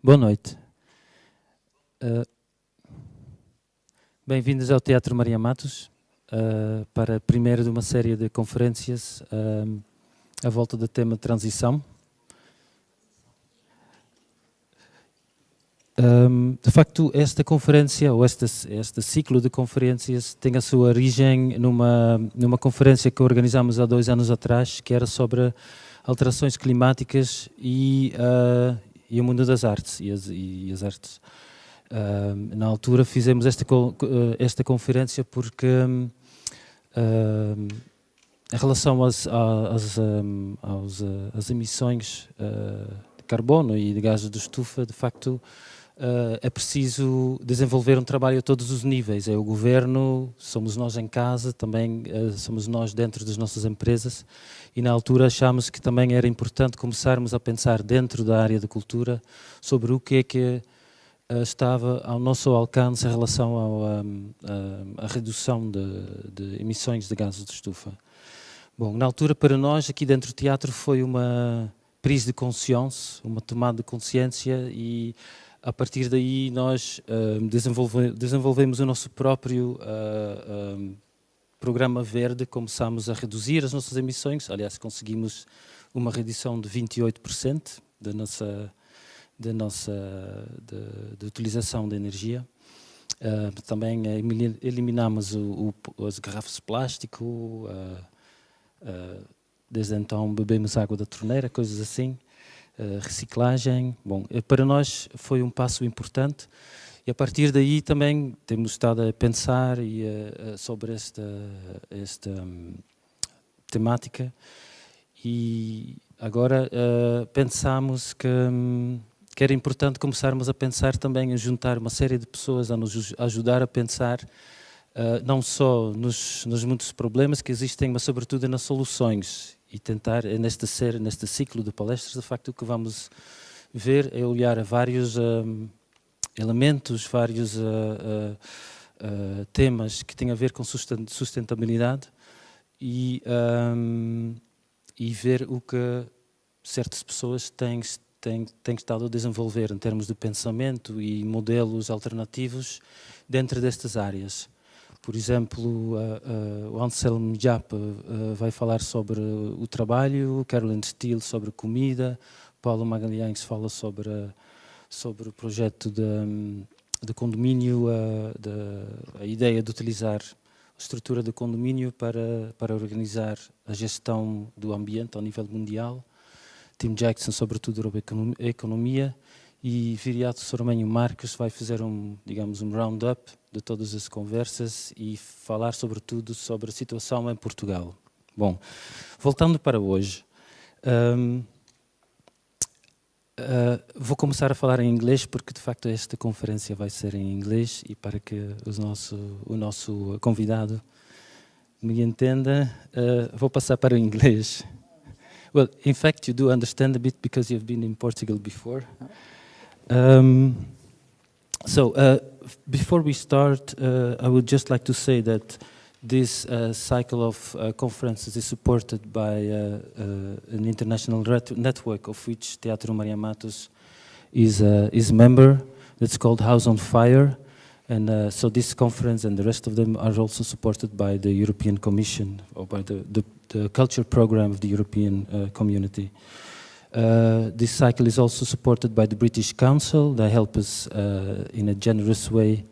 Boa noite. Bem-vindos ao Teatro Matos, para a primeira de uma série de conferências à volta do tema transição. De facto, esta conferência, ou este ciclo de conferências, tem a sua origem numa conferência que organizámos há 2 anos atrás, que era sobre alterações climáticas e o mundo das artes e as artes. Na altura fizemos esta conferência porque em relação às emissões de carbono e de gases de estufa, de facto, é preciso desenvolver um trabalho a todos os níveis. É o governo, somos nós em casa, também somos nós dentro das nossas empresas, e na altura achámos que também era importante começarmos a pensar dentro da área da cultura sobre o que é que estava ao nosso alcance em relação à redução de emissões de gases de estufa. Bom, na altura para nós aqui dentro do teatro foi uma prise de consciência, uma tomada de consciência, e a partir daí nós desenvolvemos o nosso próprio programa verde, começámos a reduzir as nossas emissões. Aliás, conseguimos uma redução de 28% de utilização de energia. Também eliminamos as garrafas de plástico, desde então bebemos água da torneira, coisas assim. Reciclagem. Bom, para nós foi um passo importante, e a partir daí também temos estado a pensar sobre esta temática, e agora pensamos que era importante começarmos a pensar também em juntar uma série de pessoas a nos ajudar a pensar não só nos muitos problemas que existem, mas sobretudo nas soluções. E tentar, neste ciclo de palestras, de facto, o que vamos ver é olhar a vários elementos, vários temas que têm a ver com sustentabilidade e ver o que certas pessoas têm estado a desenvolver em termos de pensamento e modelos alternativos dentro destas áreas. Por exemplo, o Anselmo Japa vai falar sobre o trabalho, Carolyn Steele sobre comida, Paulo Magalhães fala sobre o projeto de condomínio, a ideia de utilizar a estrutura de condomínio para organizar a gestão do ambiente ao nível mundial. Tim Jackson, sobretudo, sobre a economia, e Viriato Sormenho Marques vai fazer um round-up de todas as conversas e falar sobretudo sobre a situação em Portugal. Bom, voltando para hoje, vou começar a falar em inglês porque de facto esta conferência vai ser em inglês, e para que o nosso convidado me entenda, vou passar para o inglês. Well, in fact, you do understand a bit because you've been in Portugal before. Before we start, I would just like to say that this cycle of conferences is supported by an international network of which Teatro Matos is a member. That's called House on Fire. And so this conference and the rest of them are also supported by the European Commission, or by the culture program of the European community. This cycle is also supported by the British Council. They help us in a generous way,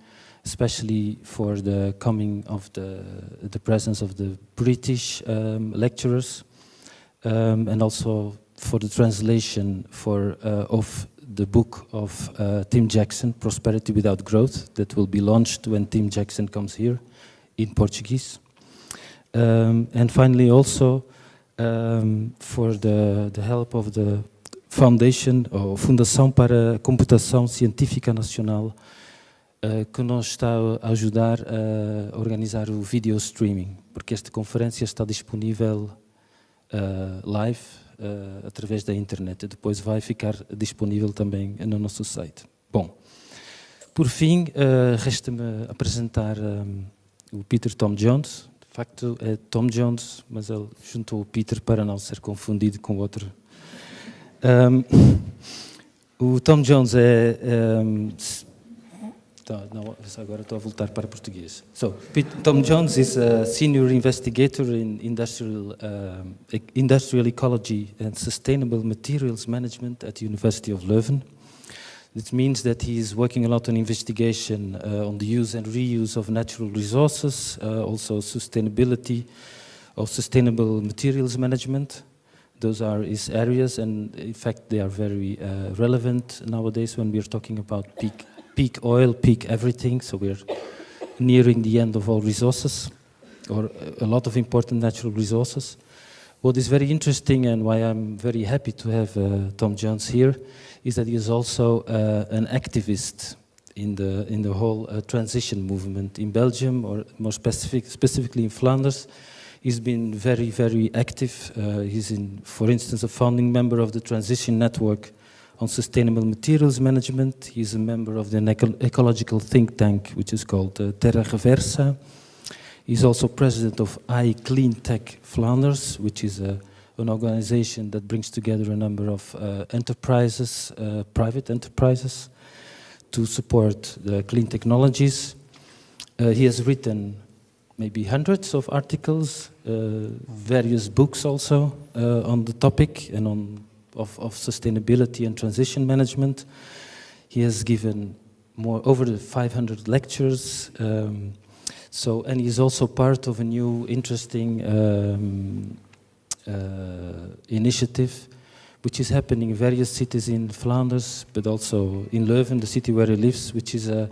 especially for the coming of the presence of the British lecturers, and also for the translation of the book of Tim Jackson, Prosperity Without Growth, that will be launched when Tim Jackson comes here in Portuguese. And finally also for the help of the Foundation, ou Fundação para a Computação Científica Nacional, que nos está a ajudar a organizar o video streaming, porque esta conferência está disponível live através da internet, e depois vai ficar disponível também no nosso site. Bom, por fim, resta-me apresentar o Peter Tom Jones. De facto é Tom Jones, mas ele juntou o Peter para não ser confundido com outro. O Tom Jones é... não, agora estou a voltar para português. So, Tom Jones is a senior investigator in industrial ecology and sustainable materials management at the University of Leuven. It means that he is working a lot on investigation on the use and reuse of natural resources, also sustainability of sustainable materials management. Those are his areas, and in fact they are very relevant nowadays when we are talking about peak oil, peak everything, so we're nearing the end of all resources, or a lot of important natural resources. What is very interesting and why I'm very happy to have Tom Jones here is that he is also an activist in the whole transition movement in Belgium, or more specifically in Flanders. He's been very, very active. He's, for instance, a founding member of the Transition Network on Sustainable Materials Management. He's a member of the ecological think tank, which is called Terra Reversa. He's also president of Clean Tech Flanders, which is an organization that brings together a number of enterprises, private enterprises, to support the clean technologies. He has written maybe hundreds of articles, various books also on the topic and of sustainability and transition management. He has given over 500 lectures, and he's also part of a new interesting initiative which is happening in various cities in Flanders, but also in Leuven, the city where he lives, which is the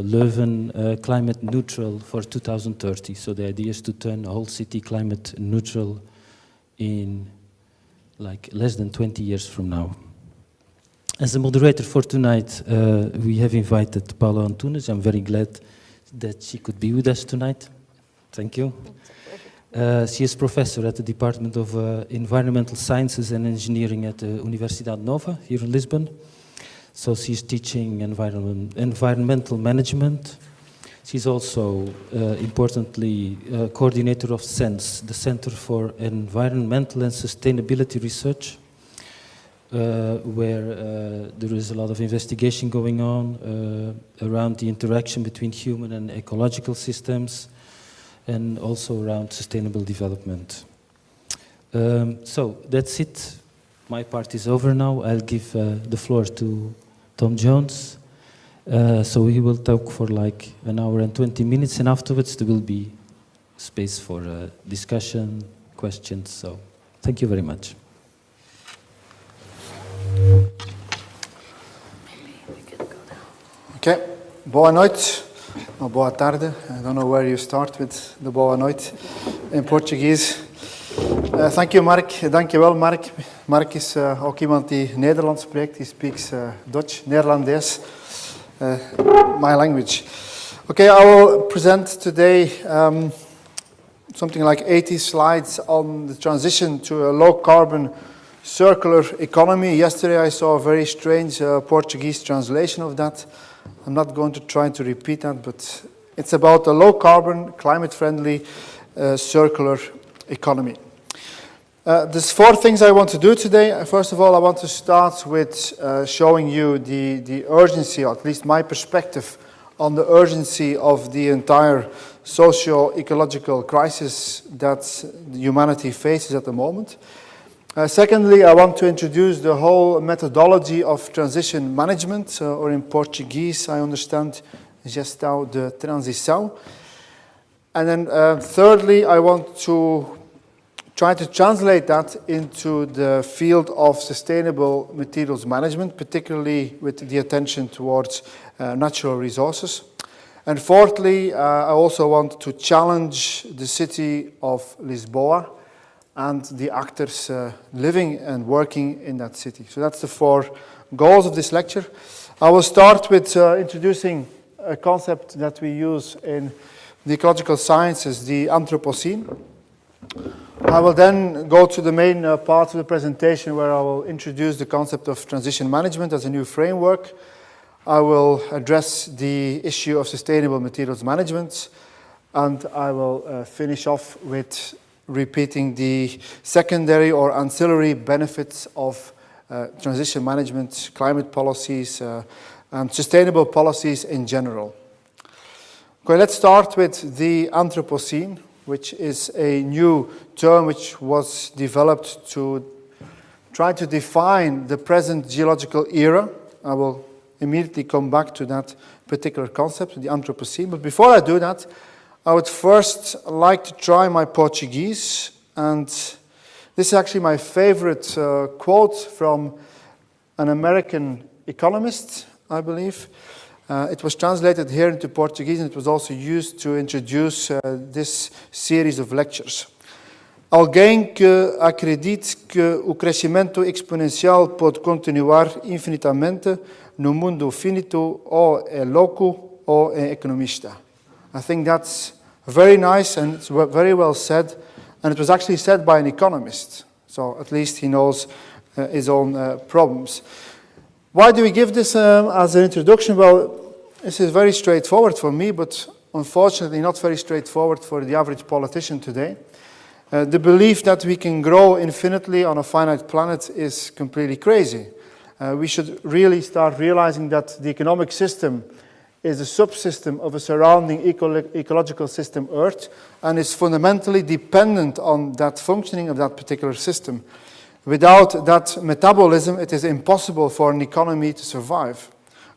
Leuven climate neutral for 2030. So the idea is to turn the whole city climate neutral in like less than 20 years from now. As a moderator for tonight, we have invited Paula Antunes. I'm very glad that she could be with us tonight. Thank you. She is professor at the Department of Environmental Sciences and Engineering at the Universidade Nova here in Lisbon. So she's teaching environmental management. She's also, importantly, coordinator of CENS, the Center for Environmental and Sustainability Research, where there is a lot of investigation going on around the interaction between human and ecological systems, and also around sustainable development. So that's it. My part is over now. I'll give the floor to Tom Jones. So he will talk for like an hour and 20 minutes, and afterwards there will be space for discussion, questions. So thank you very much. Okay, boa noite, or boa tarde. I don't know where you start with the boa noite in Portuguese. Thank you, Mark. Dankjewel, Mark. Mark is ook iemand die Nederlands spreekt. He speaks Dutch, Neerlands, my language. Okay, I will present today something like 80 slides on the transition to a low-carbon circular economy. Yesterday I saw a very strange Portuguese translation of that. I'm not going to try to repeat that, but it's about a low-carbon, climate-friendly, circular economy. There's 4 things I want to do today. First of all, I want to start with showing you the urgency, or at least my perspective on the urgency of the entire socio-ecological crisis that humanity faces at the moment. Secondly, I want to introduce the whole methodology of transition management, or in Portuguese, I understand, gestão de transição. And then thirdly, I want to try to translate that into the field of sustainable materials management, particularly with the attention towards natural resources. And fourthly, I also want to challenge the city of Lisboa and the actors living and working in that city. So that's the 4 goals of this lecture. I will start with introducing a concept that we use in the ecological sciences, the Anthropocene. I will then go to the main part of the presentation where I will introduce the concept of transition management as a new framework. I will address the issue of sustainable materials management, and I will finish off with repeating the secondary or ancillary benefits of transition management, climate policies, and sustainable policies in general. Okay, let's start with the Anthropocene, which is a new term which was developed to try to define the present geological era. I will immediately come back to that particular concept, the Anthropocene. But before I do that, I would first like to try my Portuguese. And this is actually my favorite quote from an American economist, I believe. It was translated here into Portuguese, and it was also used to introduce this series of lectures. Alguém que acredite que o crescimento exponencial pode continuar infinitamente no mundo finito ou é louco ou é economista. I think that's very nice and it's very well said, and it was actually said by an economist, so at least he knows his own problems. Why do we give this as an introduction? Well, this is very straightforward for me, but unfortunately not very straightforward for the average politician today. The belief that we can grow infinitely on a finite planet is completely crazy. We should really start realizing that the economic system is a subsystem of a surrounding ecological system, Earth, and is fundamentally dependent on that functioning of that particular system. Without that metabolism, it is impossible for an economy to survive.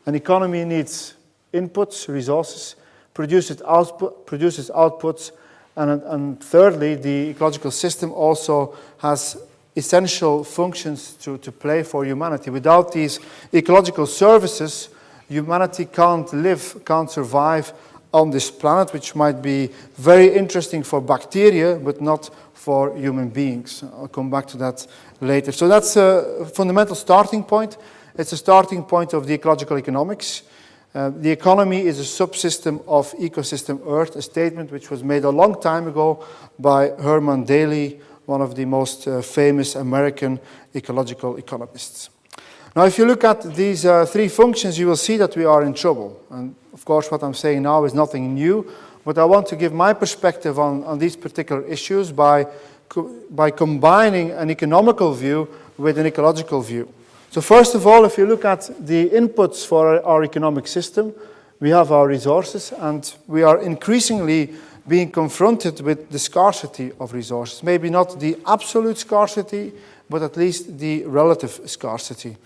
An economy needs inputs, resources, produces outputs, and thirdly, the ecological system also has essential functions to play for humanity. Without these ecological services, humanity can't live, can't survive on this planet, which might be very interesting for bacteria, but not for human beings. I'll come back to that later. So that's a fundamental starting point. It's a starting point of the ecological economics. The economy is a subsystem of ecosystem Earth, a statement which was made a long time ago by Herman Daly, one of the most famous American ecological economists. Now, if you look at these three functions, you will see that we are in trouble. And of course, what I'm saying now is nothing new, but I want to give my perspective on these particular issues by combining an economical view with an ecological view. So first of all, if you look at the inputs for our economic system, we have our resources, and we are increasingly being confronted with the scarcity of resources. Maybe not the absolute scarcity, but at least the relative scarcity.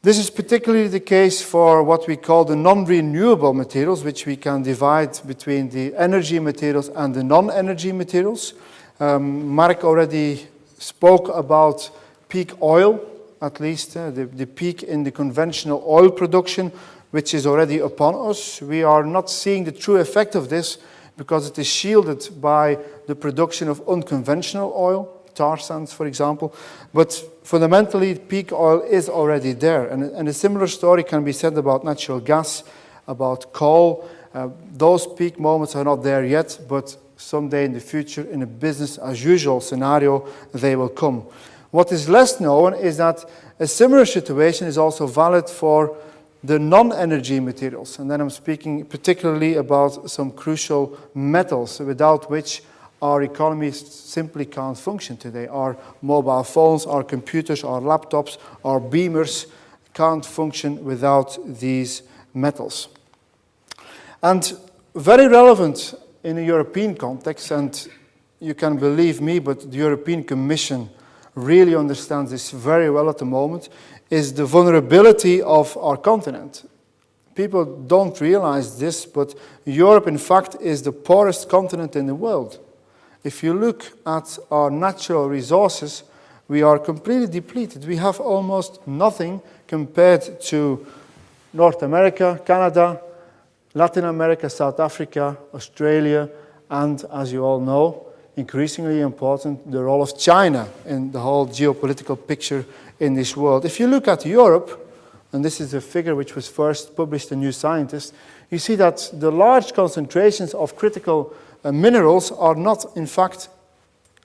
This is particularly the case for what we call the non-renewable materials, which we can divide between the energy materials and the non-energy materials. Mark already spoke about peak oil, at least the peak in the conventional oil production, which is already upon us. We are not seeing the true effect of this because it is shielded by the production of unconventional oil, tar sands, for example. But fundamentally, peak oil is already there. And a similar story can be said about natural gas, about coal. Those peak moments are not there yet, but someday in the future, in a business as usual scenario, they will come. What is less known is that a similar situation is also valid for the non-energy materials. And then I'm speaking particularly about some crucial metals without which our economy simply can't function today. Our mobile phones, our computers, our laptops, our beamers can't function without these metals. And very relevant in a European context, and you can believe me, but the European Commission really understands this very well at the moment, is the vulnerability of our continent. People don't realize this, but Europe, in fact, is the poorest continent in the world. If you look at our natural resources, we are completely depleted. We have almost nothing compared to North America, Canada, Latin America, South Africa, Australia, and, as you all know, increasingly important, the role of China in the whole geopolitical picture in this world. If you look at Europe, and this is a figure which was first published in New Scientist, you see that the large concentrations of critical minerals are not, in fact,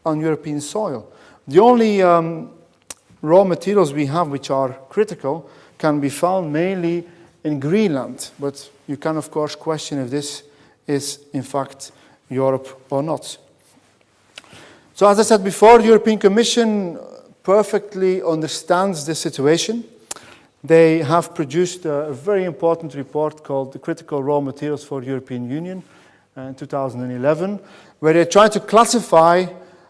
on European soil. The only raw materials we have which are critical can be found mainly in Greenland, but you can, of course, question if this is, in fact, Europe or not. So as I said before, the European Commission perfectly understands the situation. They have produced a very important report called The Critical Raw Materials for the European Union in 2011, where they try to classify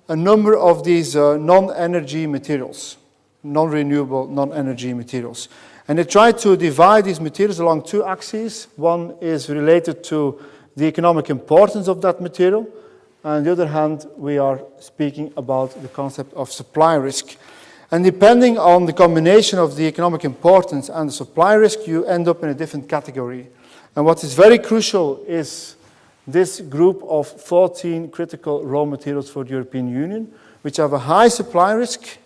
a number of these non-energy materials, non-renewable, non-energy materials. And they try to divide these materials along two axes. One is related to the economic importance of that material. And on the other hand, we are speaking about the concept of supply risk. And depending on the combination of the economic importance and the supply risk, you end up in a different category. And what is very crucial is this group of 14 critical raw materials for the European Union, which have a high supply risk,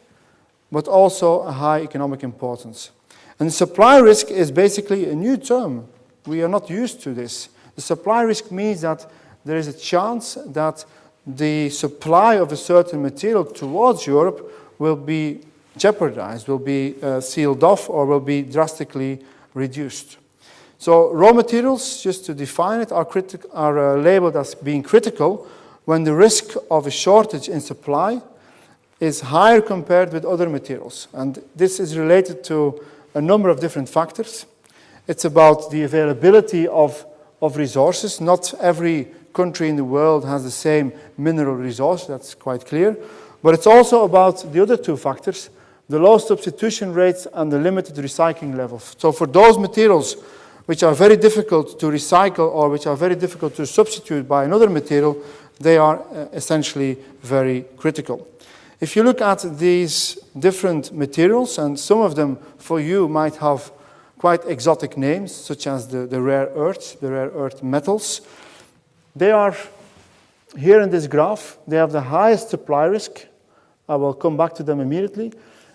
but also a high economic importance. And the supply risk is basically a new term. We are not used to this. The supply risk means that there is a chance that the supply of a certain material towards Europe will be jeopardized, will be sealed off, or will be drastically reduced. So raw materials, just to define it, are labeled as being critical when the risk of a shortage in supply is higher compared with other materials. And this is related to a number of different factors. It's about the availability of resources. Not every country in the world has the same mineral resource, that's quite clear. But it's also about the other two factors, the low substitution rates and the limited recycling levels. So for those materials which are very difficult to recycle or which are very difficult to substitute by another material, they are essentially very critical. If you look at these different materials, and some of them for you might have quite exotic names, such as the rare earths, the rare earth metals, they are here in this graph. They have the highest supply risk. I will come back to them immediately.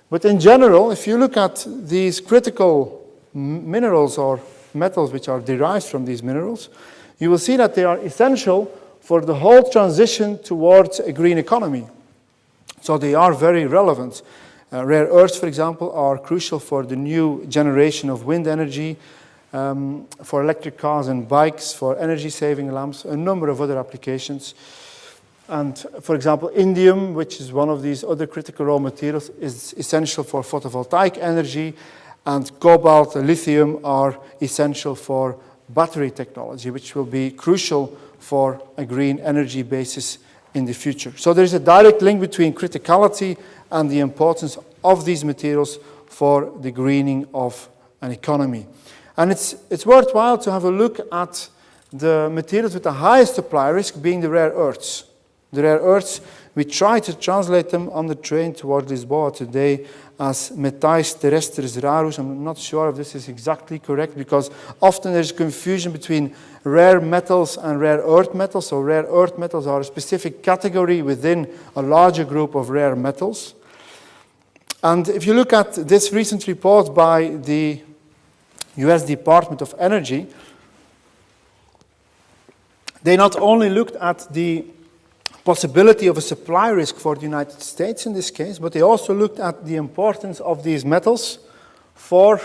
But in general, if you look at these critical minerals or metals which are derived from these minerals, you will see that they are essential for the whole transition towards a green economy. So they are very relevant. Rare earths, for example, are crucial for the new generation of wind energy, for electric cars and bikes, for energy-saving lamps, a number of other applications. And for example, indium, which is one of these other critical raw materials, is essential for photovoltaic energy, and cobalt and lithium are essential for battery technology, which will be crucial for a green energy basis in the future. So there is a direct link between criticality and the importance of these materials for the greening of an economy. And it's worthwhile to have a look at the materials with the highest supply risk being the rare earths. The rare earths, we try to translate them on the train toward Lisboa today as metais terrestres raros. I'm not sure if this is exactly correct because often there's confusion between rare metals and rare earth metals. So rare earth metals are a specific category within a larger group of rare metals. And if you look at this recent report by the US Department of Energy, they not only looked at the possibility of a supply risk for the United States in this case, but they also looked at the importance of these metals for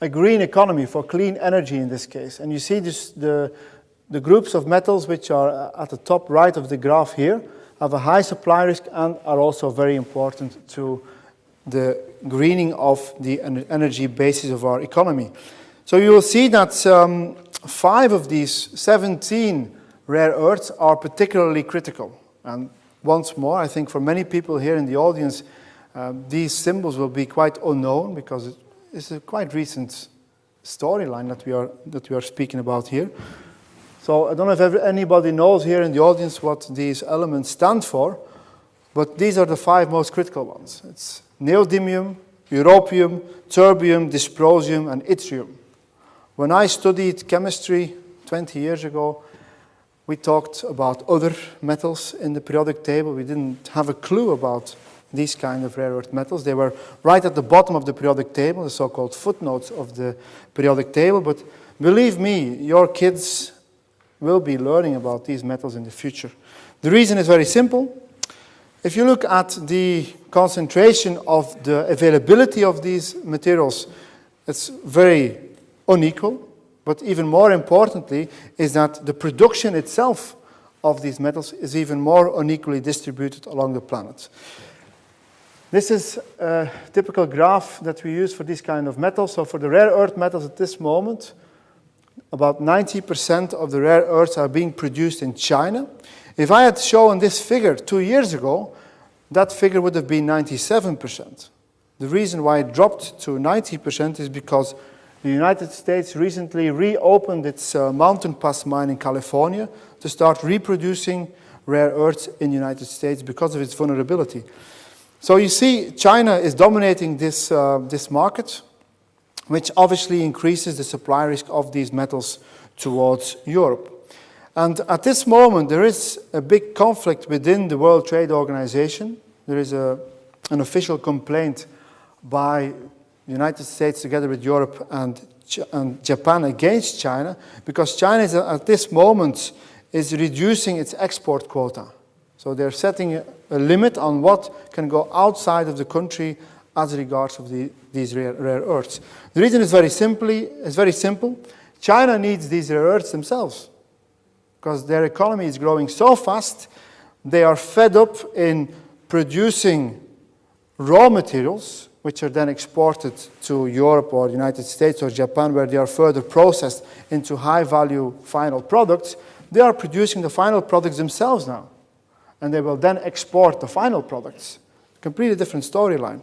a green economy, for clean energy in this case. And you see this, the groups of metals which are at the top right of the graph here have a high supply risk and are also very important to the greening of the energy basis of our economy. So you will see that 5 of these 17 rare earths are particularly critical. And once more, I think for many people here in the audience, these symbols will be quite unknown because it's a quite recent storyline that we are speaking about here. So I don't know if anybody knows here in the audience what these elements stand for, but these are the 5 most critical ones. It's neodymium, europium, terbium, dysprosium, and yttrium. When I studied chemistry 20 years ago, we talked about other metals in the periodic table. We didn't have a clue about these kind of rare earth metals. They were right at the bottom of the periodic table, the so-called footnotes of the periodic table. But believe me, your kids will be learning about these metals in the future. The reason is very simple. If you look at the concentration of the availability of these materials, it's very unequal. But even more importantly is that the production itself of these metals is even more unequally distributed along the planet. This is a typical graph that we use for these kind of metals. So for the rare earth metals at this moment, about 90% of the rare earths are being produced in China. If I had shown this figure 2 years ago, that figure would have been 97%. The reason why it dropped to 90% is because the United States recently reopened its Mountain Pass mine in California to start reproducing rare earths in the United States because of its vulnerability. So you see, China is dominating this market, which obviously increases the supply risk of these metals towards Europe. And at this moment, there is a big conflict within the World Trade Organization. There is an official complaint by the United States together with Europe and Japan against China, because China is, at this moment is reducing its export quota. So they're setting a limit on what can go outside of the country as regards of these rare earths. The reason is very simple. China needs these rare earths themselves because their economy is growing so fast. They are fed up in producing raw materials, which are then exported to Europe or the United States or Japan, where they are further processed into high-value final products. They are producing the final products themselves now, and they will then export the final products. Completely different storyline.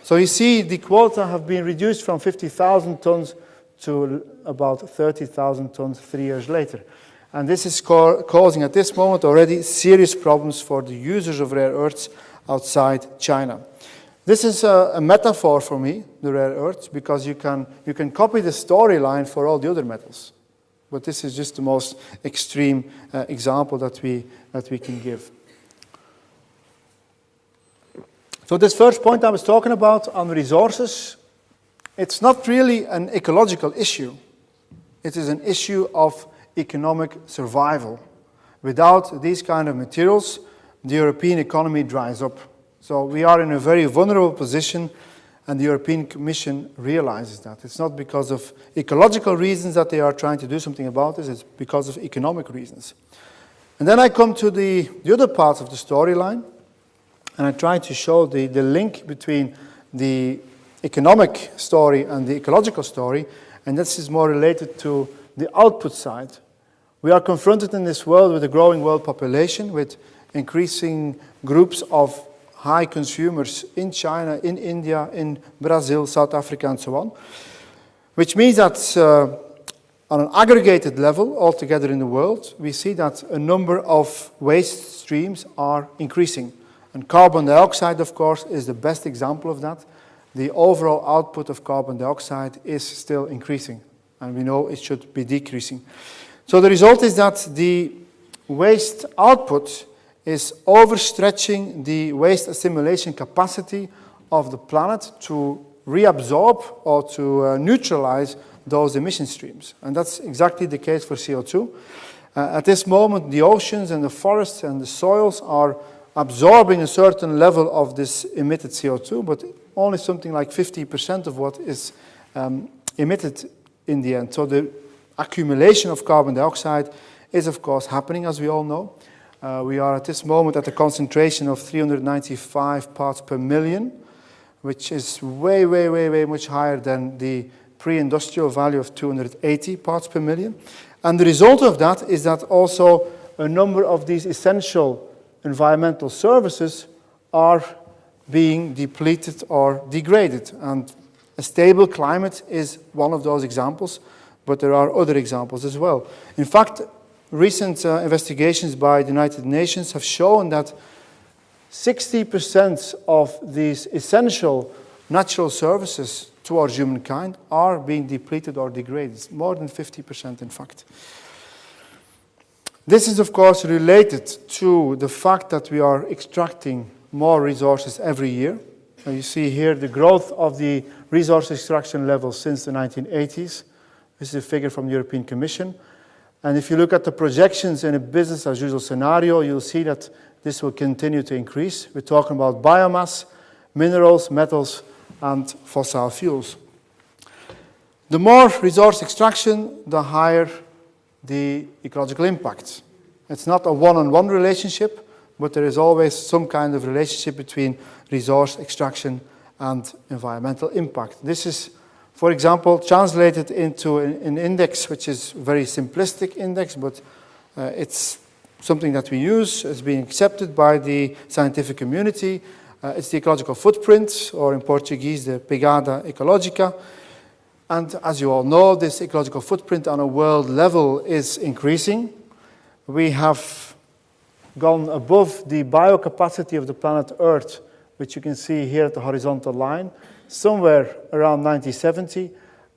So you see, the quota have been reduced from 50,000 tons to about 30,000 tons 3 years later. And this is causing, at this moment, already serious problems for the users of rare earths outside China. This is a metaphor for me, the rare earths, because you can copy the storyline for all the other metals. But this is just the most extreme example that we can give. So this first point I was talking about on resources, it's not really an ecological issue. It is an issue of economic survival. Without these kind of materials, the European economy dries up. So we are in a very vulnerable position, and the European Commission realizes that. It's not because of ecological reasons that they are trying to do something about this, it's because of economic reasons. And then I come to the other parts of the storyline, and I try to show the link between the economic story and the ecological story, and this is more related to the output side. We are confronted in this world with a growing world population, with increasing groups of high consumers in China, in India, in Brazil, South Africa, and so on, which means that on an aggregated level altogether in the world, we see that a number of waste streams are increasing. And carbon dioxide, of course, is the best example of that. The overall output of carbon dioxide is still increasing, and we know it should be decreasing. So the result is that the waste output is overstretching the waste assimilation capacity of the planet to reabsorb or to neutralize those emission streams. And that's exactly the case for CO2. At this moment, the oceans and the forests and the soils are absorbing a certain level of this emitted CO2, but only something like 50% of what is emitted in the end. So the accumulation of carbon dioxide is, of course, happening, as we all know. We are at this moment at a concentration of 395 parts per million, which is way much higher than the pre-industrial value of 280 parts per million. And the result of that is that also a number of these essential environmental services are being depleted or degraded. And a stable climate is one of those examples, but there are other examples as well. In fact, recent investigations by the United Nations have shown that 60% of these essential natural services towards humankind are being depleted or degraded. More than 50%, in fact. This is, of course, related to the fact that we are extracting more resources every year. You see here the growth of the resource extraction levels since the 1980s. This is a figure from the European Commission. And if you look at the projections in a business-as-usual scenario, you'll see that this will continue to increase. We're talking about biomass, minerals, metals, and fossil fuels. The more resource extraction, the higher the ecological impact. It's not a one-on-one relationship, but there is always some kind of relationship between resource extraction and environmental impact. This is, for example, translated into an index which is a very simplistic index, but it's something that we use, as being accepted by the scientific community. It's the ecological footprint, or in Portuguese, the pegada ecológica. And as you all know, this ecological footprint on a world level is increasing. We have gone above the biocapacity of the planet Earth, which you can see here at the horizontal line, somewhere around 1970.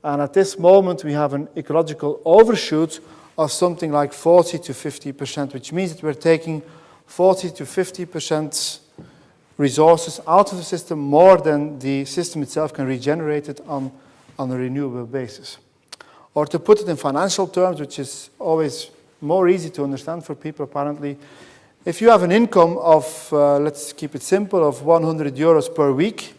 And at this moment, we have an ecological overshoot of something like 40 to 50%, which means that we're taking 40 to 50% resources out of the system, more than the system itself can regenerate it on a renewable basis. Or to put it in financial terms, which is always more easy to understand for people apparently, if you have an income of, let's keep it simple, of 100 euros per week,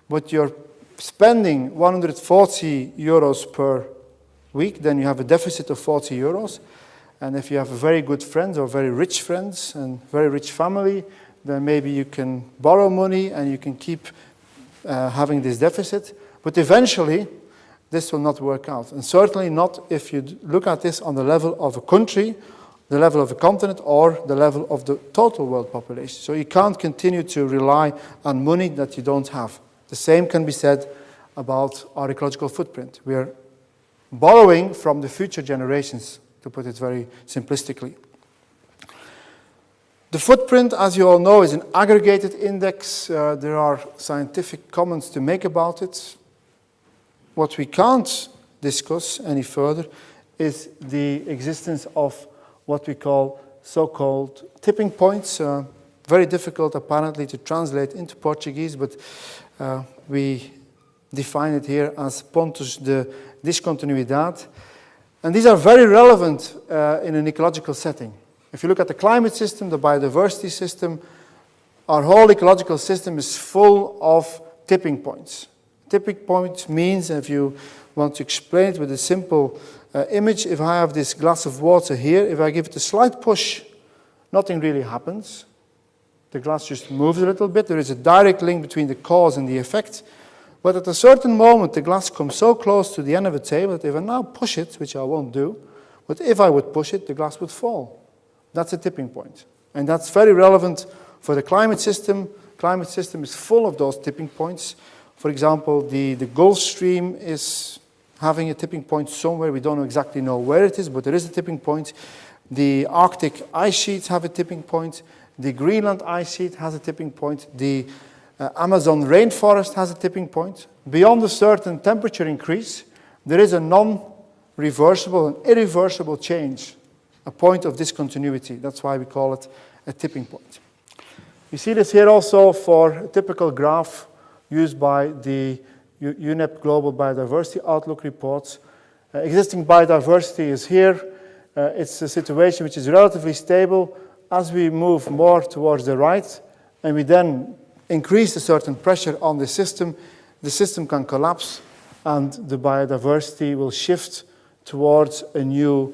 but you're spending 140 euros per week, then you have a deficit of 40 euros. And if you have very good friends or very rich friends and very rich family, then maybe you can borrow money and you can keep having this deficit. But eventually, this will not work out. And certainly not if you look at this on the level of a country, the level of a continent, or the level of the total world population. So you can't continue to rely on money that you don't have. The same can be said about our ecological footprint. We are borrowing from the future generations, to put it very simplistically. The footprint, as you all know, is an aggregated index. There are scientific comments to make about it. What we can't discuss any further is the existence of what we call so-called tipping points. Very difficult, apparently, to translate into Portuguese, but we define it here as pontos de discontinuidade. And these are very relevant in an ecological setting. If you look at the climate system, the biodiversity system, our whole ecological system is full of tipping points. Tipping point means, if you want to explain it with a simple image, if I have this glass of water here, if I give it a slight push, nothing really happens. The glass just moves a little bit. There is a direct link between the cause and the effect. But at a certain moment, the glass comes so close to the end of the table that if I now push it, which I won't do, but if I would push it, the glass would fall. That's a tipping point. And that's very relevant for the climate system. Climate system is full of those tipping points. For example, the Gulf Stream is having a tipping point somewhere. We don't exactly know where it is, but there is a tipping point. The Arctic ice sheets have a tipping point. The Greenland ice sheet has a tipping point. The Amazon rainforest has a tipping point. Beyond a certain temperature increase, there is a non-reversible and irreversible change, a point of discontinuity. That's why we call it a tipping point. You see this here also for a typical graph used by the UNEP Global Biodiversity Outlook reports. Existing biodiversity is here. It's a situation which is relatively stable. As we move more towards the right, and we then increase a certain pressure on the system can collapse, and the biodiversity will shift towards a new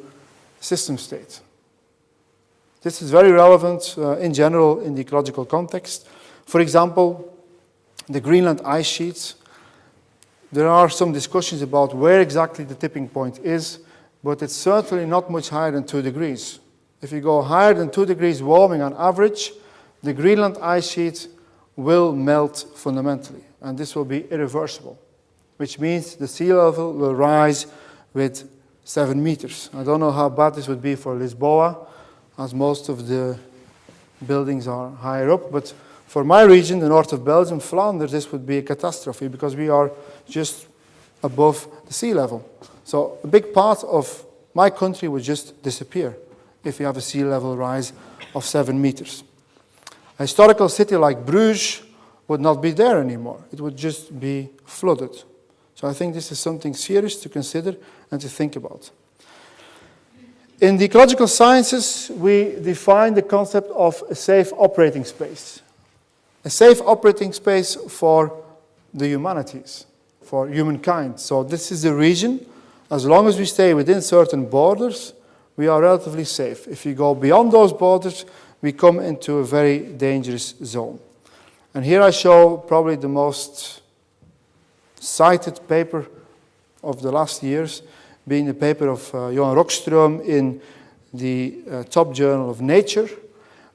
system state. This is very relevant in general in the ecological context. For example, the Greenland ice sheets. There are some discussions about where exactly the tipping point is, but it's certainly not much higher than 2 degrees. If you go higher than 2 degrees warming on average, the Greenland ice sheet will melt fundamentally, and this will be irreversible, which means the sea level will rise with 7 meters. I don't know how bad this would be for Lisboa, as most of the buildings are higher up, but for my region, the north of Belgium, Flanders, this would be a catastrophe because we are just above the sea level. So a big part of my country would just disappear if you have a sea level rise of 7 meters. A historical city like Bruges would not be there anymore. It would just be flooded. So I think this is something serious to consider and to think about. In the ecological sciences, we define the concept of a safe operating space. A safe operating space for the humanities, for humankind. So this is the region, as long as we stay within certain borders, we are relatively safe. If you go beyond those borders, we come into a very dangerous zone. And here I show probably the most cited paper of the last years, being the paper of Johan Rockström in the top journal of Nature,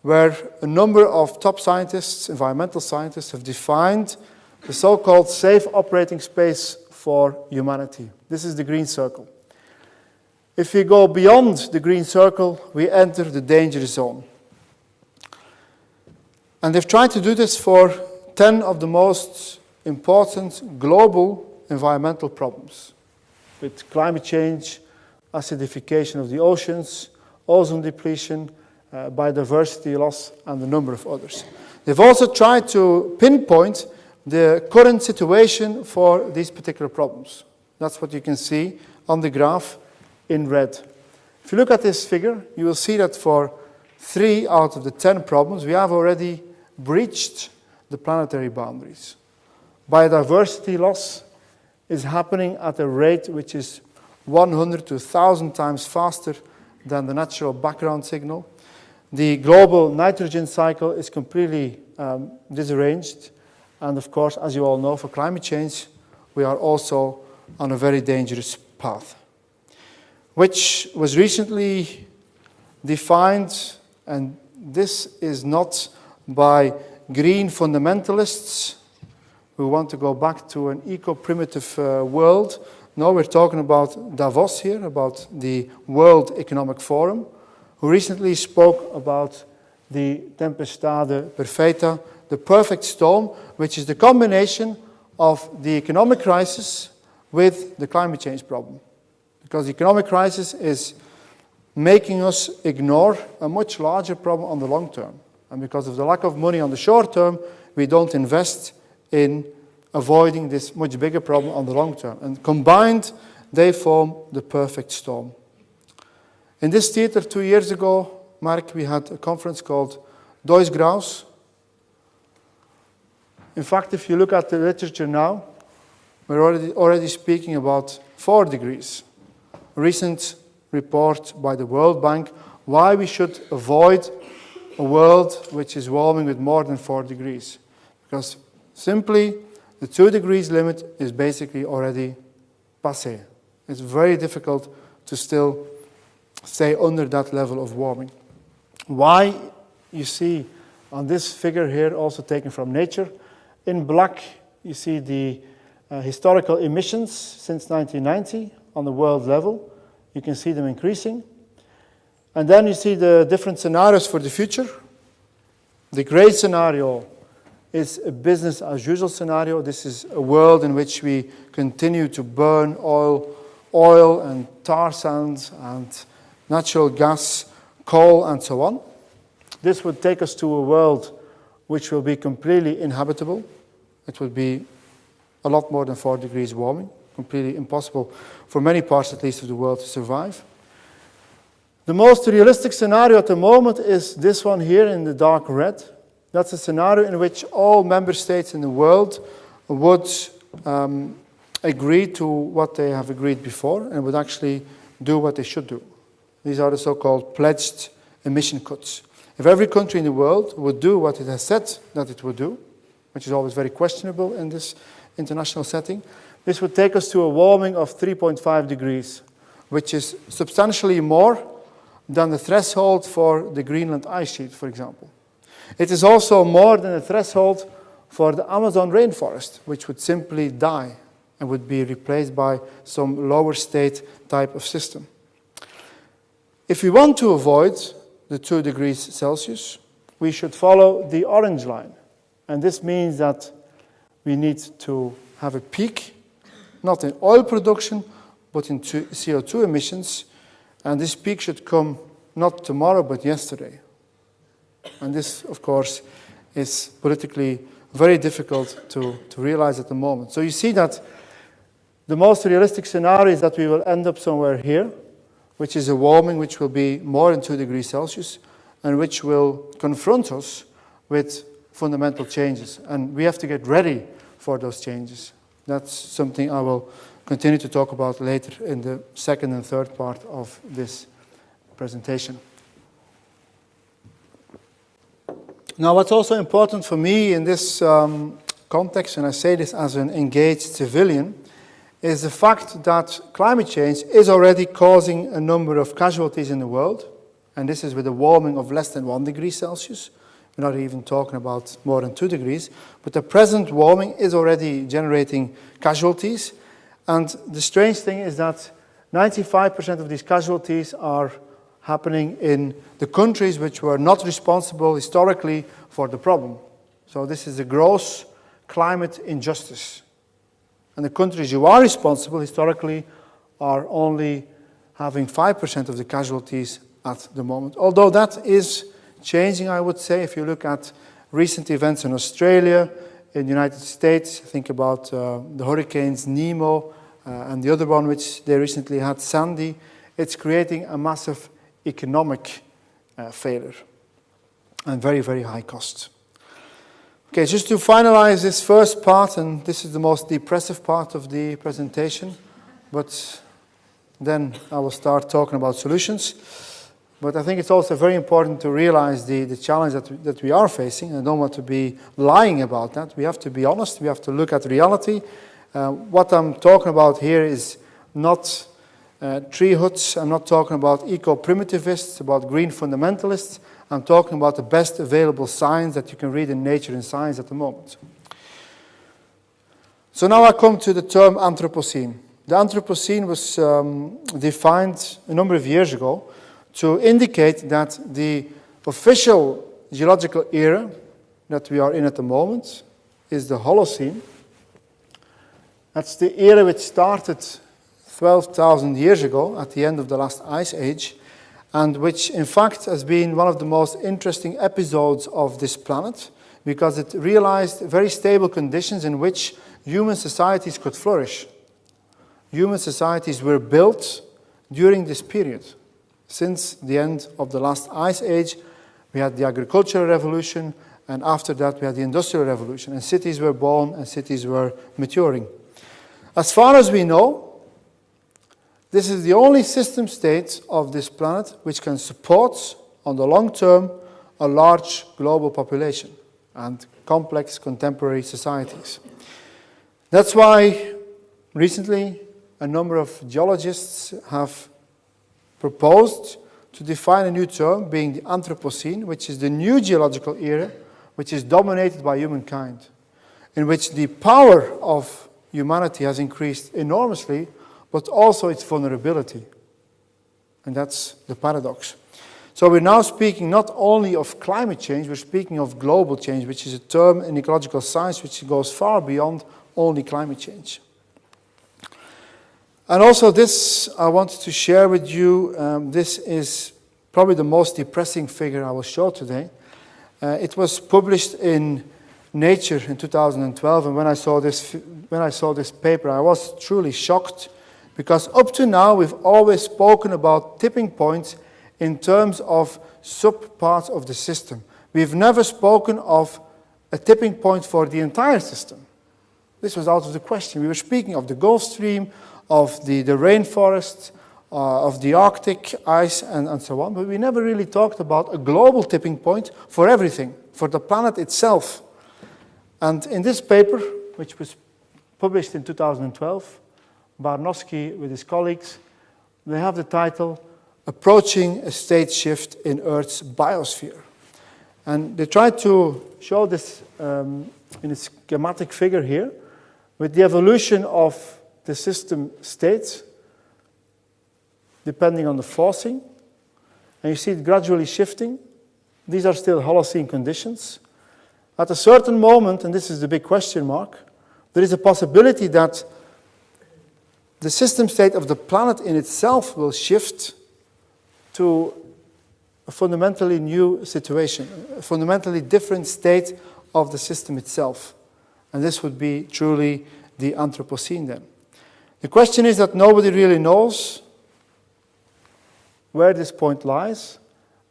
where a number of top scientists, environmental scientists, have defined the so-called safe operating space for humanity. This is the green circle. If we go beyond the green circle, we enter the danger zone. And they've tried to do this for 10 of the most important global environmental problems, with climate change, acidification of the oceans, ozone depletion, biodiversity loss, and a number of others. They've also tried to pinpoint the current situation for these particular problems. That's what you can see on the graph in red. If you look at this figure, you will see that for 3 out of the 10 problems, we have already breached the planetary boundaries. Biodiversity loss is happening at a rate which is 100 to 1,000 times faster than the natural background signal. The global nitrogen cycle is completely disarranged. And of course, as you all know, for climate change, we are also on a very dangerous path, which was recently defined, and this is not by green fundamentalists who want to go back to an eco-primitive world. No, we're talking about Davos here, about the World Economic Forum, who recently spoke about the tempestade perfetta, the perfect storm, which is the combination of the economic crisis with the climate change problem. Because the economic crisis is making us ignore a much larger problem on the long term. And because of the lack of money on the short term, we don't invest in avoiding this much bigger problem on the long term. And combined, they form the perfect storm. In this theater 2 years ago, Mark, we had a conference called Dois Graus. In fact, if you look at the literature now, we're already speaking about 4 degrees. A recent report by the World Bank, why we should avoid a world which is warming with more than 4 degrees. Because simply, the 2 degrees limit is basically already passé. It's very difficult to still stay under that level of warming. Why? You see on this figure here, also taken from Nature, in black you see the historical emissions since 1990 on the world level. You can see them increasing. And then you see the different scenarios for the future. The gray scenario is a business as usual scenario. This is a world in which we continue to burn oil and tar sands and natural gas, coal, and so on. This would take us to a world which will be completely inhabitable. It will be a lot more than 4 degrees warming, completely impossible for many parts, at least, of the world to survive. The most realistic scenario at the moment is this one here in the dark red. That's a scenario in which all member states in the world would agree to what they have agreed before and would actually do what they should do. These are the so-called pledged emission cuts. If every country in the world would do what it has said that it would do, which is always very questionable in this international setting, this would take us to a warming of 3.5 degrees, which is substantially more than the threshold for the Greenland ice sheet, for example. It is also more than the threshold for the Amazon rainforest, which would simply die and would be replaced by some lower state type of system. If we want to avoid the 2 degrees Celsius, we should follow the orange line. And this means that we need to have a peak, not in oil production, but in CO2 emissions. And this peak should come not tomorrow, but yesterday. And this, of course, is politically very difficult to realize at the moment. So you see that the most realistic scenario is that we will end up somewhere here, which is a warming which will be more than 2 degrees Celsius, and which will confront us with fundamental changes. And we have to get ready for those changes. That's something I will continue to talk about later in the second and third part of this presentation. Now, what's also important for me in this context, and I say this as an engaged civilian, is the fact that climate change is already causing a number of casualties in the world, and this is with a warming of less than 1 degree Celsius. We're not even talking about more than 2 degrees, but the present warming is already generating casualties, and the strange thing is that 95% of these casualties are happening in the countries which were not responsible historically for the problem. So this is a gross climate injustice. And the countries who are responsible historically are only having 5% of the casualties at the moment. Although that is changing, I would say, if you look at recent events in Australia, in the United States, think about the hurricanes Nemo and the other one which they recently had, Sandy, it's creating a massive economic failure and very, very high cost. Okay, just to finalize this first part, and this is the most depressive part of the presentation, but then I will start talking about solutions. But I think it's also very important to realize the challenge that we are facing. I don't want to be lying about that. We have to be honest. We have to look at reality. What I'm talking about here is not tree huts. I'm not talking about eco-primitivists, about green fundamentalists. I'm talking about the best available science that you can read in Nature and Science at the moment. So now I come to the term Anthropocene. The Anthropocene was defined a number of years ago to indicate that the official geological era that we are in at the moment is the Holocene. That's the era which started 12,000 years ago at the end of the last ice age, and which in fact has been one of the most interesting episodes of this planet because it realized very stable conditions in which human societies could flourish. Human societies were built during this period. Since the end of the last ice age, we had the agricultural revolution, and after that we had the industrial revolution, and cities were born and cities were maturing. As far as we know, this is the only system state of this planet which can support, on the long term, a large global population and complex contemporary societies. That's why recently a number of geologists have proposed to define a new term, being the Anthropocene, which is the new geological era, which is dominated by humankind, in which the power of humanity has increased enormously, but also its vulnerability. And that's the paradox. So we're now speaking not only of climate change, we're speaking of global change, which is a term in ecological science which goes far beyond only climate change. And also this I wanted to share with you. This is probably the most depressing figure I will show today. It was published in Nature in 2012, and when I saw this paper, I was truly shocked, because up to now we've always spoken about tipping points in terms of subparts of the system. We've never spoken of a tipping point for the entire system. This was out of the question. We were speaking of the Gulf Stream, of the rainforest, of the Arctic ice, and so on, but we never really talked about a global tipping point for everything, for the planet itself. And in this paper, which was published in 2012, Barnowski with his colleagues, they have the title, Approaching a State Shift in Earth's Biosphere. And they tried to show this in a schematic figure here, with the evolution of the system states, depending on the forcing. And you see it gradually shifting. These are still Holocene conditions. At a certain moment, and this is the big question mark, there is a possibility that the system state of the planet in itself will shift to a fundamentally new situation, a fundamentally different state of the system itself. And this would be truly the Anthropocene then. The question is that nobody really knows where this point lies,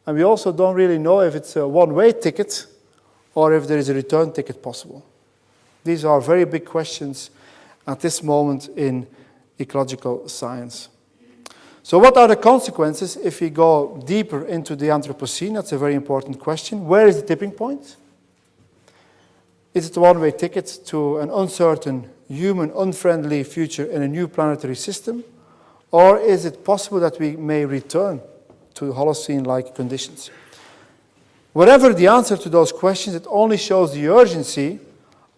and we also don't really know if it's a one-way ticket or if there is a return ticket possible. These are very big questions at this moment in ecological science. So what are the consequences if we go deeper into the Anthropocene? That's a very important question. Where is the tipping point? Is it a one-way ticket to an uncertain, human, unfriendly future in a new planetary system? Or is it possible that we may return to Holocene-like conditions? Whatever the answer to those questions, it only shows the urgency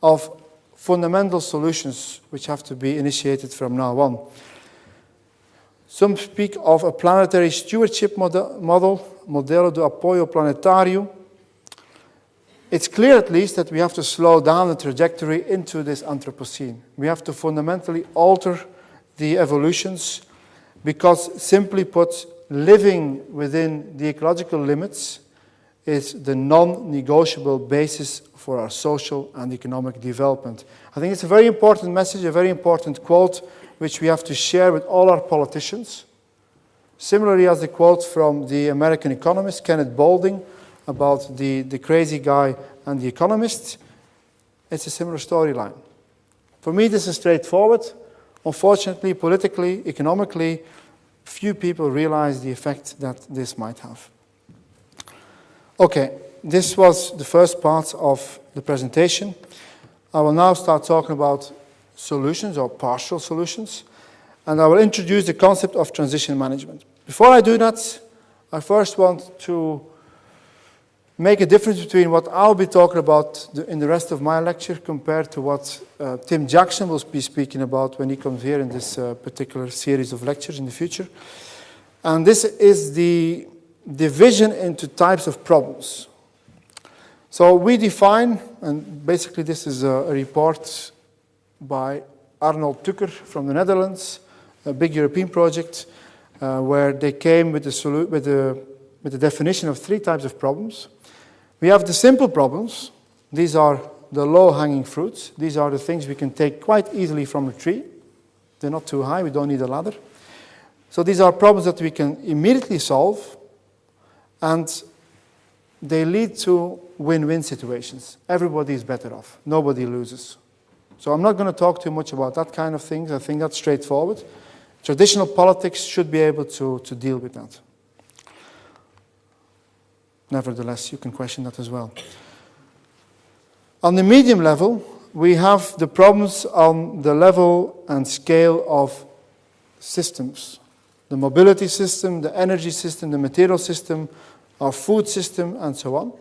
of fundamental solutions which have to be initiated from now on. Some speak of a planetary stewardship modelo de apoyo planetario. It's clear at least that we have to slow down the trajectory into this Anthropocene. We have to fundamentally alter the evolutions because, simply put, living within the ecological limits is the non-negotiable basis for our social and economic development. I think it's a very important message, a very important quote, which we have to share with all our politicians. Similarly as the quote from the American economist, Kenneth Boulding, about the crazy guy and the economist, it's a similar storyline. For me, this is straightforward. Unfortunately, politically, economically, few people realize the effect that this might have. Okay, this was the first part of the presentation. I will now start talking about solutions or partial solutions, and I will introduce the concept of transition management. Before I do that, I first want to make a difference between what I'll be talking about in the rest of my lecture compared to what Tim Jackson will be speaking about when he comes here in this particular series of lectures in the future. And this is the division into types of problems. So we define, and basically this is a report by Arnold Tucker from the Netherlands, a big European project, where they came with the definition of 3 types of problems. We have the simple problems. These are the low-hanging fruits. These are the things we can take quite easily from a tree. They're not too high, we don't need a ladder. So these are problems that we can immediately solve, and they lead to win-win situations. Everybody is better off. Nobody loses. So I'm not going to talk too much about that kind of things. I think that's straightforward. Traditional politics should be able to deal with that. Nevertheless, you can question that as well. On the medium level, we have the problems on the level and scale of systems. The mobility system, the energy system, the material system, our food system, and so on,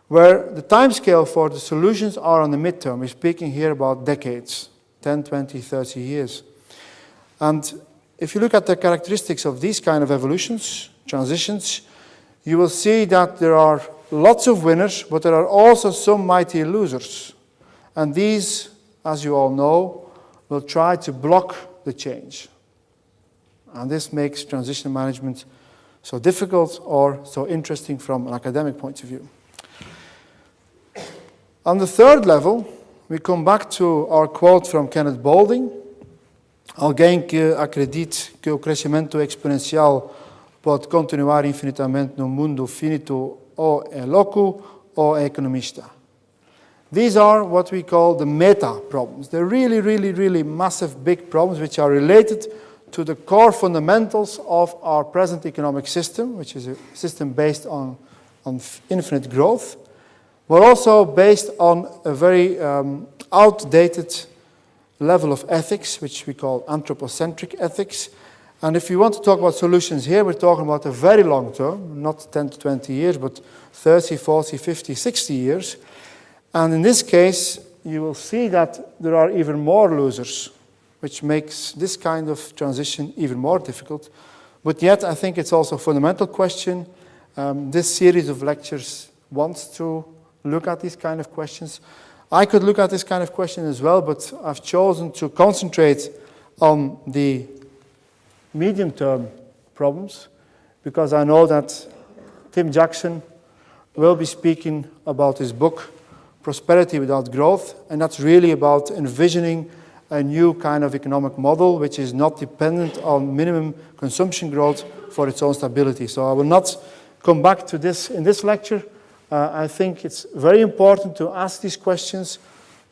where the time scale for the solutions are on the midterm. We're speaking here about decades, 10, 20, 30 years. And if you look at the characteristics of these kind of evolutions, transitions, you will see that there are lots of winners, but there are also some mighty losers. And these, as you all know, will try to block the change. And this makes transition management so difficult or so interesting from an academic point of view. On the third level, we come back to our quote from Kenneth Boulding. Alguém que acredite que o crescimento exponencial pode continuar infinitamente no mundo finito ou é louco ou é economista. These are what we call the meta problems. They're really, really, really massive, big problems which are related to the core fundamentals of our present economic system, which is a system based on infinite growth, but also based on a very outdated level of ethics, which we call anthropocentric ethics. And if you want to talk about solutions here, we're talking about a very long term, not 10 to 20 years, but 30, 40, 50, 60 years. And in this case, you will see that there are even more losers, which makes this kind of transition even more difficult. But yet, I think it's also a fundamental question. This series of lectures wants to look at these kind of questions. I could look at this kind of question as well, but I've chosen to concentrate on the medium-term problems because I know that Tim Jackson will be speaking about his book, Prosperity Without Growth, and that's really about envisioning a new kind of economic model which is not dependent on minimum consumption growth for its own stability. So I will not come back to this in this lecture. I think it's very important to ask these questions,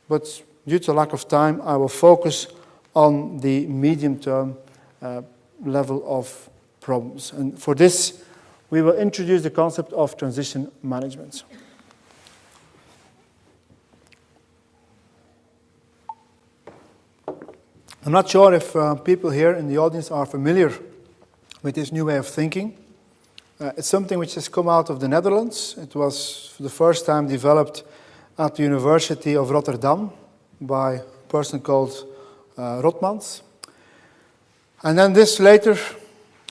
but due to lack of time, I will focus on the medium-term level of problems. And for this, we will introduce the concept of transition management. I'm not sure if people here in the audience are familiar with this new way of thinking. It's something which has come out of the Netherlands. It was for the first time developed at the University of Rotterdam by a person called Rotmans. And then this later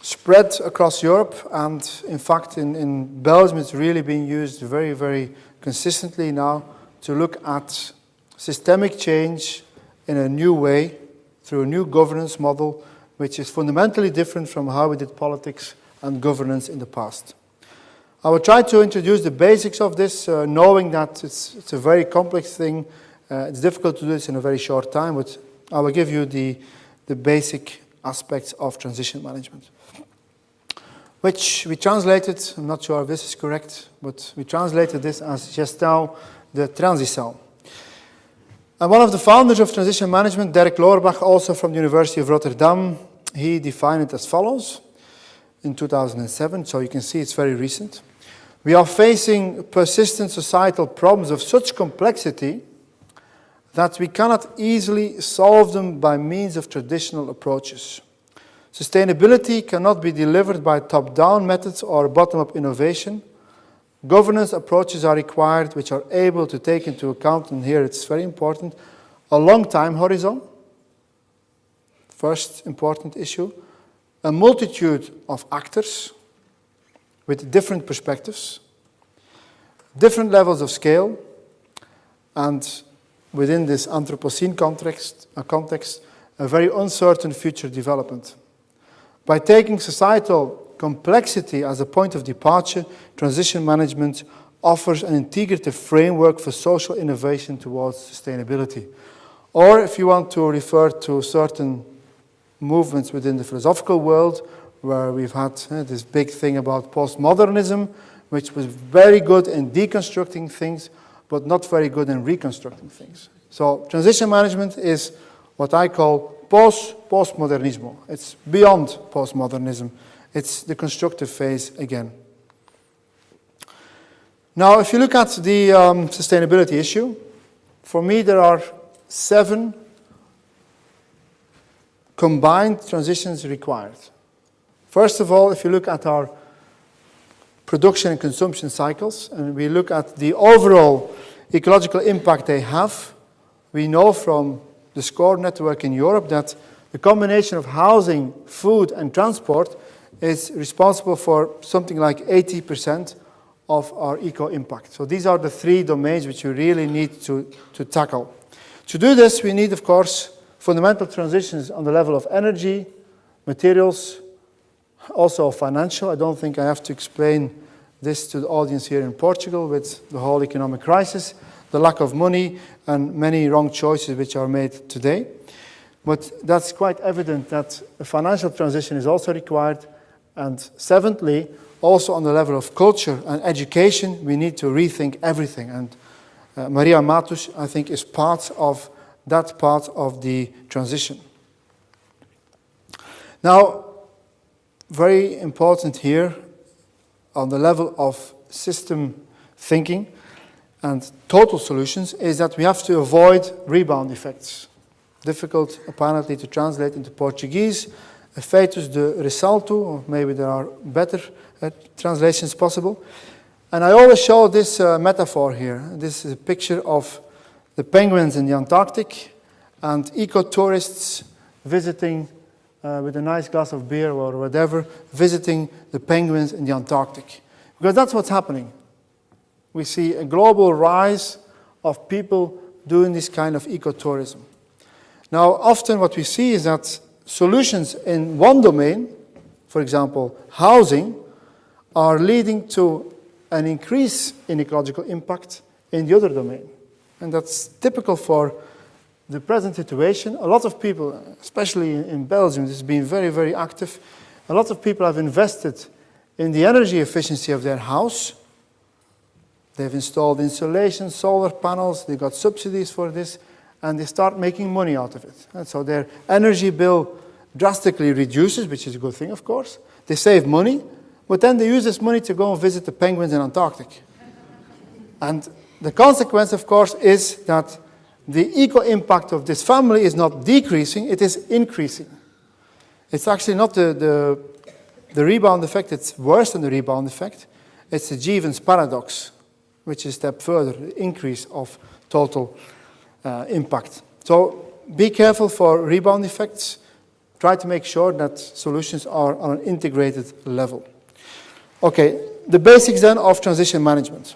spread across Europe, and in fact in Belgium it's really being used very, very consistently now to look at systemic change in a new way through a new governance model which is fundamentally different from how we did politics and governance in the past. I will try to introduce the basics of this, knowing that it's a very complex thing. It's difficult to do this in a very short time, but I will give you the basic aspects of transition management, which we translated, I'm not sure if this is correct, but we translated this as gestão de transição. And one of the founders of transition management, Dirk Loorbach, also from the University of Rotterdam, he defined it as follows in 2007, so you can see it's very recent. We are facing persistent societal problems of such complexity that we cannot easily solve them by means of traditional approaches. Sustainability cannot be delivered by top-down methods or bottom-up innovation. Governance approaches are required which are able to take into account, and here it's very important, a long time horizon, first important issue, a multitude of actors with different perspectives, different levels of scale, and within this Anthropocene context, a very uncertain future development. By taking societal complexity as a point of departure, transition management offers an integrative framework for social innovation towards sustainability. Or if you want to refer to certain movements within the philosophical world, where we've had this big thing about postmodernism, which was very good in deconstructing things, but not very good in reconstructing things. So transition management is what I call postmodernismo. It's beyond postmodernism. It's the constructive phase again. Now, if you look at the sustainability issue, for me there are 7 combined transitions required. First of all, if you look at our production and consumption cycles, and we look at the overall ecological impact they have, we know from the SCORE network in Europe that the combination of housing, food, and transport is responsible for something like 80% of our eco-impact. So these are the 3 domains which we really need to tackle. To do this, we need, of course, fundamental transitions on the level of energy, materials, also financial. I don't think I have to explain this to the audience here in Portugal with the whole economic crisis, the lack of money, and many wrong choices which are made today. But that's quite evident that a financial transition is also required. And seventhly, also on the level of culture and education, we need to rethink everything. And Maria Matos, I think, is part of that part of the transition. Now, very important here on the level of system thinking and total solutions is that we have to avoid rebound effects. Difficult, apparently, to translate into Portuguese. Efeitos de ressalto, or maybe there are better translations possible. And I always show this metaphor here. This is a picture of the penguins in the Antarctic and eco-tourists visiting with a nice glass of beer or whatever, visiting the penguins in the Antarctic. Because that's what's happening. We see a global rise of people doing this kind of ecotourism. Now, often what we see is that solutions in one domain, for example, housing, are leading to an increase in ecological impact in the other domain. And that's typical for the present situation. A lot of people, especially in Belgium, this has been very, very active. A lot of people have invested in the energy efficiency of their house. They've installed insulation, solar panels, they got subsidies for this, and they start making money out of it. And so their energy bill drastically reduces, which is a good thing, of course. They save money, but then they use this money to go and visit the penguins in Antarctic. And the consequence, of course, is that the eco-impact of this family is not decreasing, it is increasing. It's actually not the rebound effect, it's worse than the rebound effect. It's the Jevons paradox, which is a step further, the increase of total impact. So be careful for rebound effects. Try to make sure that solutions are on an integrated level. Okay, the basics then of transition management.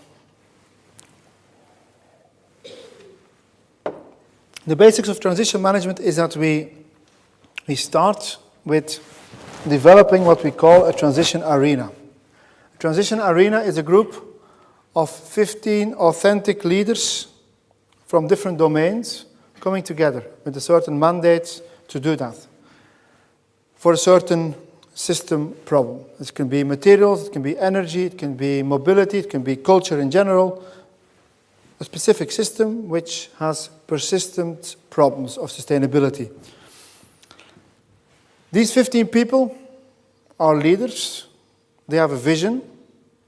The basics of transition management is that we start with developing what we call a transition arena. A transition arena is a group of 15 authentic leaders from different domains coming together with a certain mandate to do that for a certain system problem. It can be materials, it can be energy, it can be mobility, it can be culture in general, a specific system which has persistent problems of sustainability. These 15 people are leaders, they have a vision,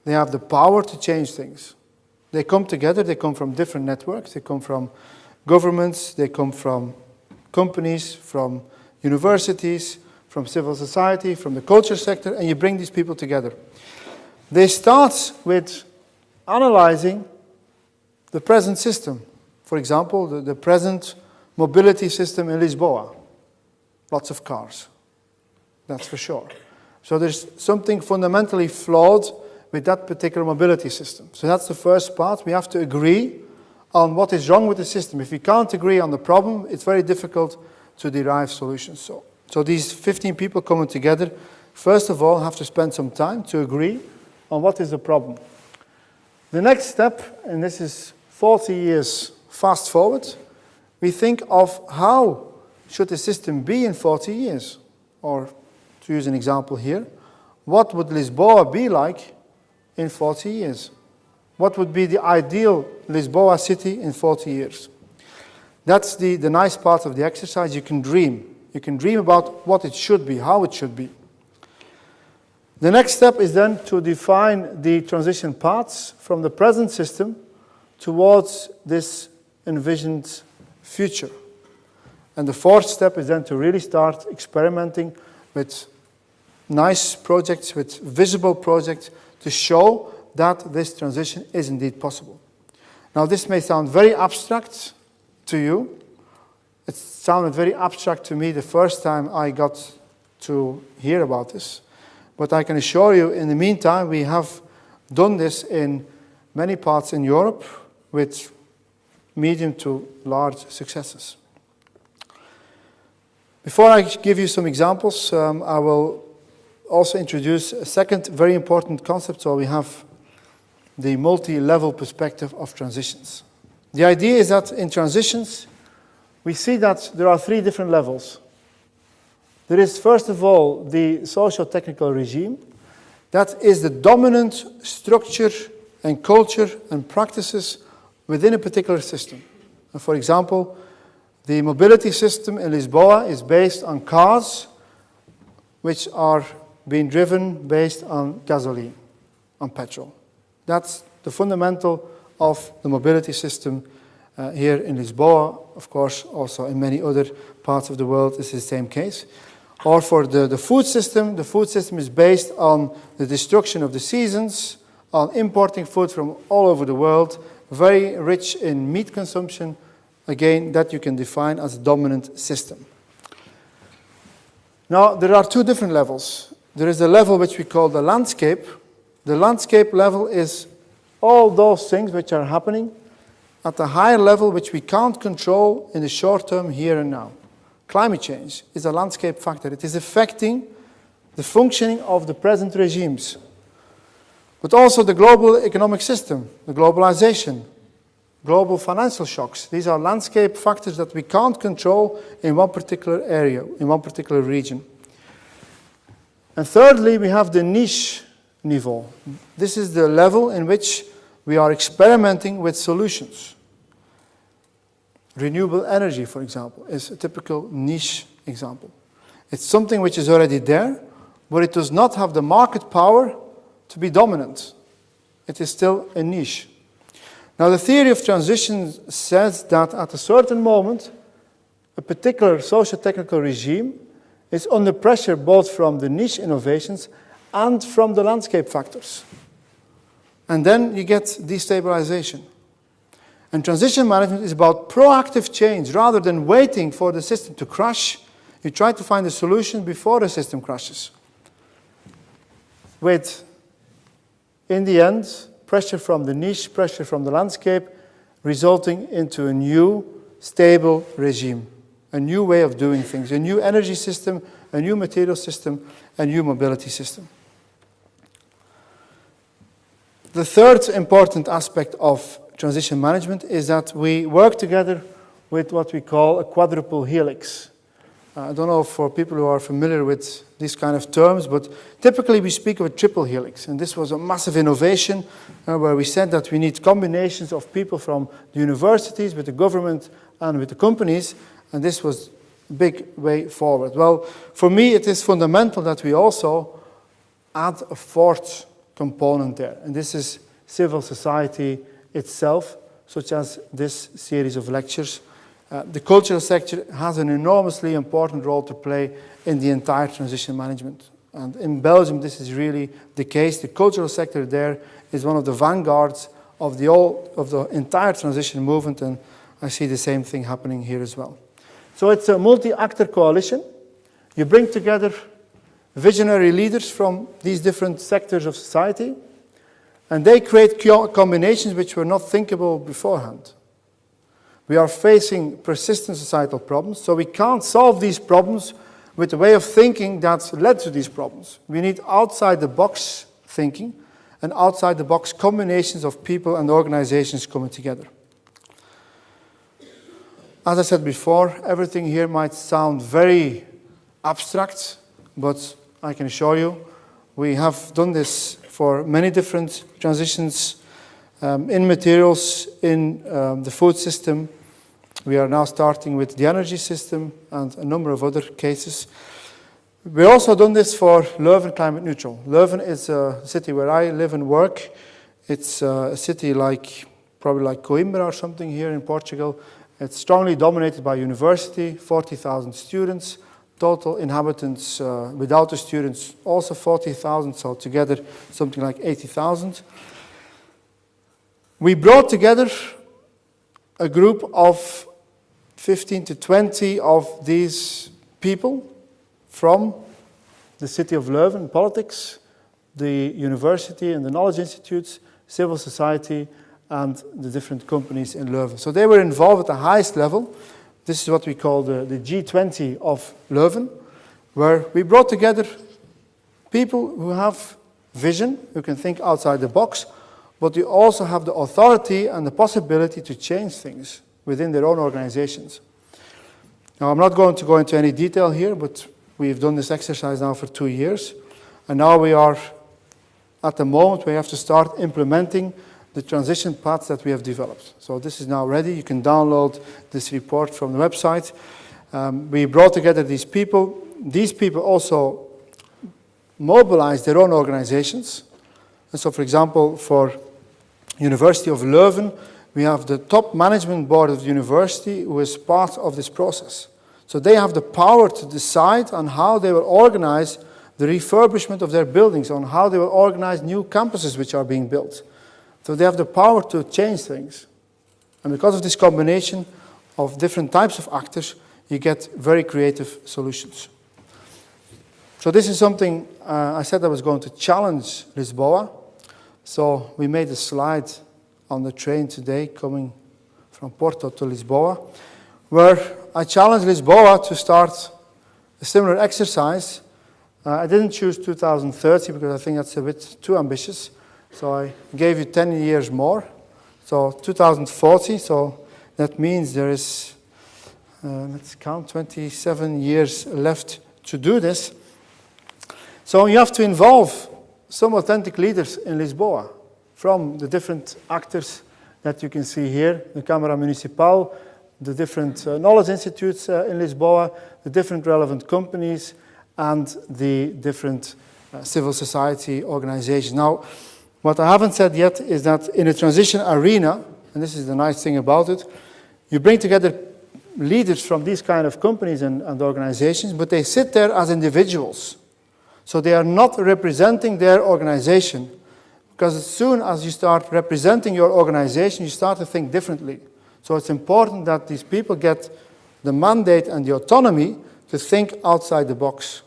they have the power to change things. They come together, they come from different networks, they come from governments, they come from companies, from universities, from civil society, from the culture sector, and you bring these people together. They start with analyzing the present system. For example, the present mobility system in Lisboa. Lots of cars, that's for sure. So there's something fundamentally flawed with that particular mobility system. So that's the first part. We have to agree on what is wrong with the system. If we can't agree on the problem, it's very difficult to derive solutions. So these 15 people coming together, first of all, have to spend some time to agree on what is the problem. The next step, and this is 40 years fast forward, we think of how should the system be in 40 years? Or, to use an example here, what would Lisboa be like in 40 years? What would be the ideal Lisboa city in 40 years? That's the nice part of the exercise. You can dream. You can dream about what it should be, how it should be. The next step is then to define the transition paths from the present system towards this envisioned future. And the fourth step is then to really start experimenting with nice projects, with visible projects, to show that this transition is indeed possible. Now, this may sound very abstract to you. It sounded very abstract to me the first time I got to hear about this. But I can assure you, in the meantime, we have done this in many parts in Europe with medium to large successes. Before I give you some examples, I will also introduce a second very important concept. So we have the multi-level perspective of transitions. The idea is that in transitions, we see that there are three different levels. There is, first of all, the socio-technical regime. That is the dominant structure and culture and practices within a particular system. And for example, the mobility system in Lisboa is based on cars which are being driven based on gasoline, on petrol. That's the fundamental of the mobility system here in Lisboa. Of course, also in many other parts of the world, this is the same case. Or for the food system is based on the destruction of the seasons, on importing food from all over the world, very rich in meat consumption. Again, that you can define as a dominant system. Now, there are two different levels. There is a level which we call the landscape. The landscape level is all those things which are happening at a higher level which we can't control in the short term, here and now. Climate change is a landscape factor. It is affecting the functioning of the present regimes, but also the global economic system, the globalization, global financial shocks. These are landscape factors that we can't control in one particular area, in one particular region. And thirdly, we have the niche niveau. This is the level in which we are experimenting with solutions. Renewable energy, for example, is a typical niche example. It's something which is already there, but it does not have the market power to be dominant. It is still a niche. Now, the theory of transition says that at a certain moment, a particular socio-technical regime is under pressure both from the niche innovations and from the landscape factors. And then you get destabilization. And transition management is about proactive change. Rather than waiting for the system to crash, you try to find a solution before the system crashes. With, in the end, pressure from the niche, pressure from the landscape, resulting into a new, stable regime, a new way of doing things, a new energy system, a new material system, a new mobility system. The third important aspect of transition management is that we work together with what we call a quadruple helix. I don't know for people who are familiar with these kind of terms, but typically we speak of a triple helix. And this was a massive innovation where we said that we need combinations of people from the universities, with the government, and with the companies. And this was a big way forward. Well, for me, it is fundamental that we also add a fourth component there. And this is civil society itself, such as this series of lectures. The cultural sector has an enormously important role to play in the entire transition management. And in Belgium, this is really the case. The cultural sector there is one of the vanguards of the entire transition movement, and I see the same thing happening here as well. So it's a multi-actor coalition. You bring together visionary leaders from these different sectors of society, and they create combinations which were not thinkable beforehand. We are facing persistent societal problems, so we can't solve these problems with the way of thinking that's led to these problems. We need outside-the-box thinking and outside-the-box combinations of people and organizations coming together. As I said before, everything here might sound very abstract, but I can assure you we have done this for many different transitions in materials, in the food system. We are now starting with the energy system and a number of other cases. We've also done this for Leuven Climate Neutral. Leuven is a city where I live and work. It's a city probably like Coimbra or something here in Portugal. It's strongly dominated by university, 40,000 students. Total inhabitants without the students also 40,000, so together something like 80,000. We brought together a group of 15 to 20 of these people from the city of Leuven, politics, the university and the knowledge institutes, civil society, and the different companies in Leuven. So they were involved at the highest level. This is what we call the G20 of Leuven, where we brought together people who have vision, who can think outside the box, but they also have the authority and the possibility to change things within their own organizations. Now, I'm not going to go into any detail here, but we've done this exercise now for 2 years, and now we are at the moment we have to start implementing the transition paths that we have developed. So this is now ready. You can download this report from the website. We brought together these people. These people also mobilized their own organizations. And so, for example, for University of Leuven, we have the top management board of the university who is part of this process. So they have the power to decide on how they will organize the refurbishment of their buildings, on how they will organize new campuses which are being built. So they have the power to change things. And because of this combination of different types of actors, you get very creative solutions. So this is something I said I was going to challenge Lisboa. So we made a slide on the train today coming from Porto to Lisboa, where I challenged Lisboa to start a similar exercise. I didn't choose 2030 because I think that's a bit too ambitious. So I gave you 10 years more. So 2040, so that means there is, let's count, 27 years left to do this. So you have to involve some authentic leaders in Lisboa from the different actors that you can see here, the Câmara Municipal, the different knowledge institutes in Lisboa, the different relevant companies, and the different civil society organizations. Now, what I haven't said yet is that in a transition arena, and this is the nice thing about it, you bring together leaders from these kind of companies and organizations, but they sit there as individuals. So they are not representing their organization. Because as soon as you start representing your organization, you start to think differently. So it's important that these people get the mandate and the autonomy to think outside the box.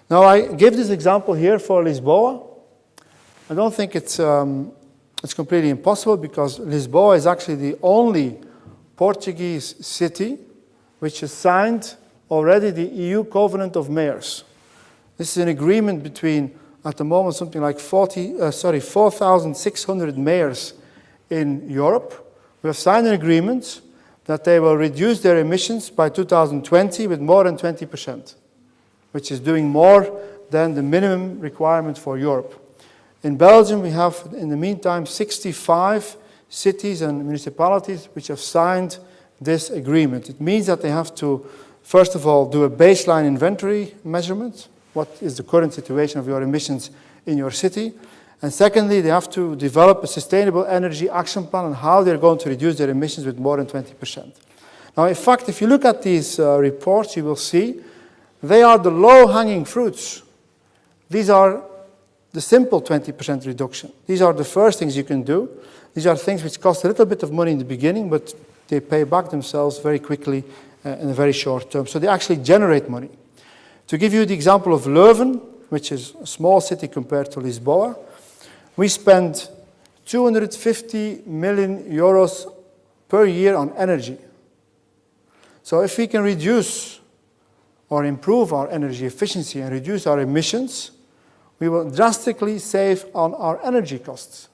Now, I give this example here for Lisboa. I don't think it's completely impossible, because Lisboa is actually the only Portuguese city which has signed already the EU Covenant of Mayors. This is an agreement between, at the moment, something like 4,600 mayors in Europe. We have signed an agreement that they will reduce their emissions by 2020 with more than 20%, which is doing more than the minimum requirement for Europe. In Belgium, we have, in the meantime, 65 cities and municipalities which have signed this agreement. It means that they have to, first of all, do a baseline inventory measurement. What is the current situation of your emissions in your city? And secondly, they have to develop a sustainable energy action plan on how they're going to reduce their emissions with more than 20%. Now, in fact, if you look at these reports, you will see they are the low-hanging fruits. These are the simple 20% reduction. These are the first things you can do. These are things which cost a little bit of money in the beginning, but they pay back themselves very quickly in a very short term. So they actually generate money. To give you the example of Leuven, which is a small city compared to Lisboa, we spend 250 million euros per year on energy. So if we can reduce or improve our energy efficiency and reduce our emissions, we will drastically save on our energy costs.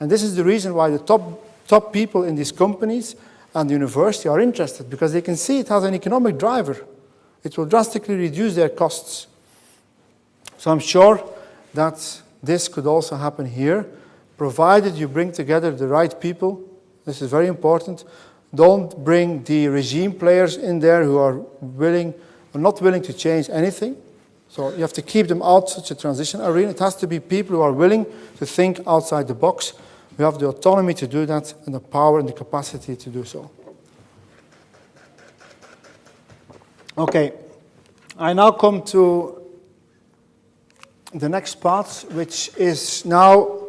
And this is the reason why the top people in these companies and the university are interested, because they can see it has an economic driver. It will drastically reduce their costs. So I'm sure that this could also happen here, provided you bring together the right people. This is very important. Don't bring the regime players in there who are not willing to change anything. So you have to keep them out such a transition arena. It has to be people who are willing to think outside the box. We have the autonomy to do that and the power and the capacity to do so. Okay, I now come to the next part, which is now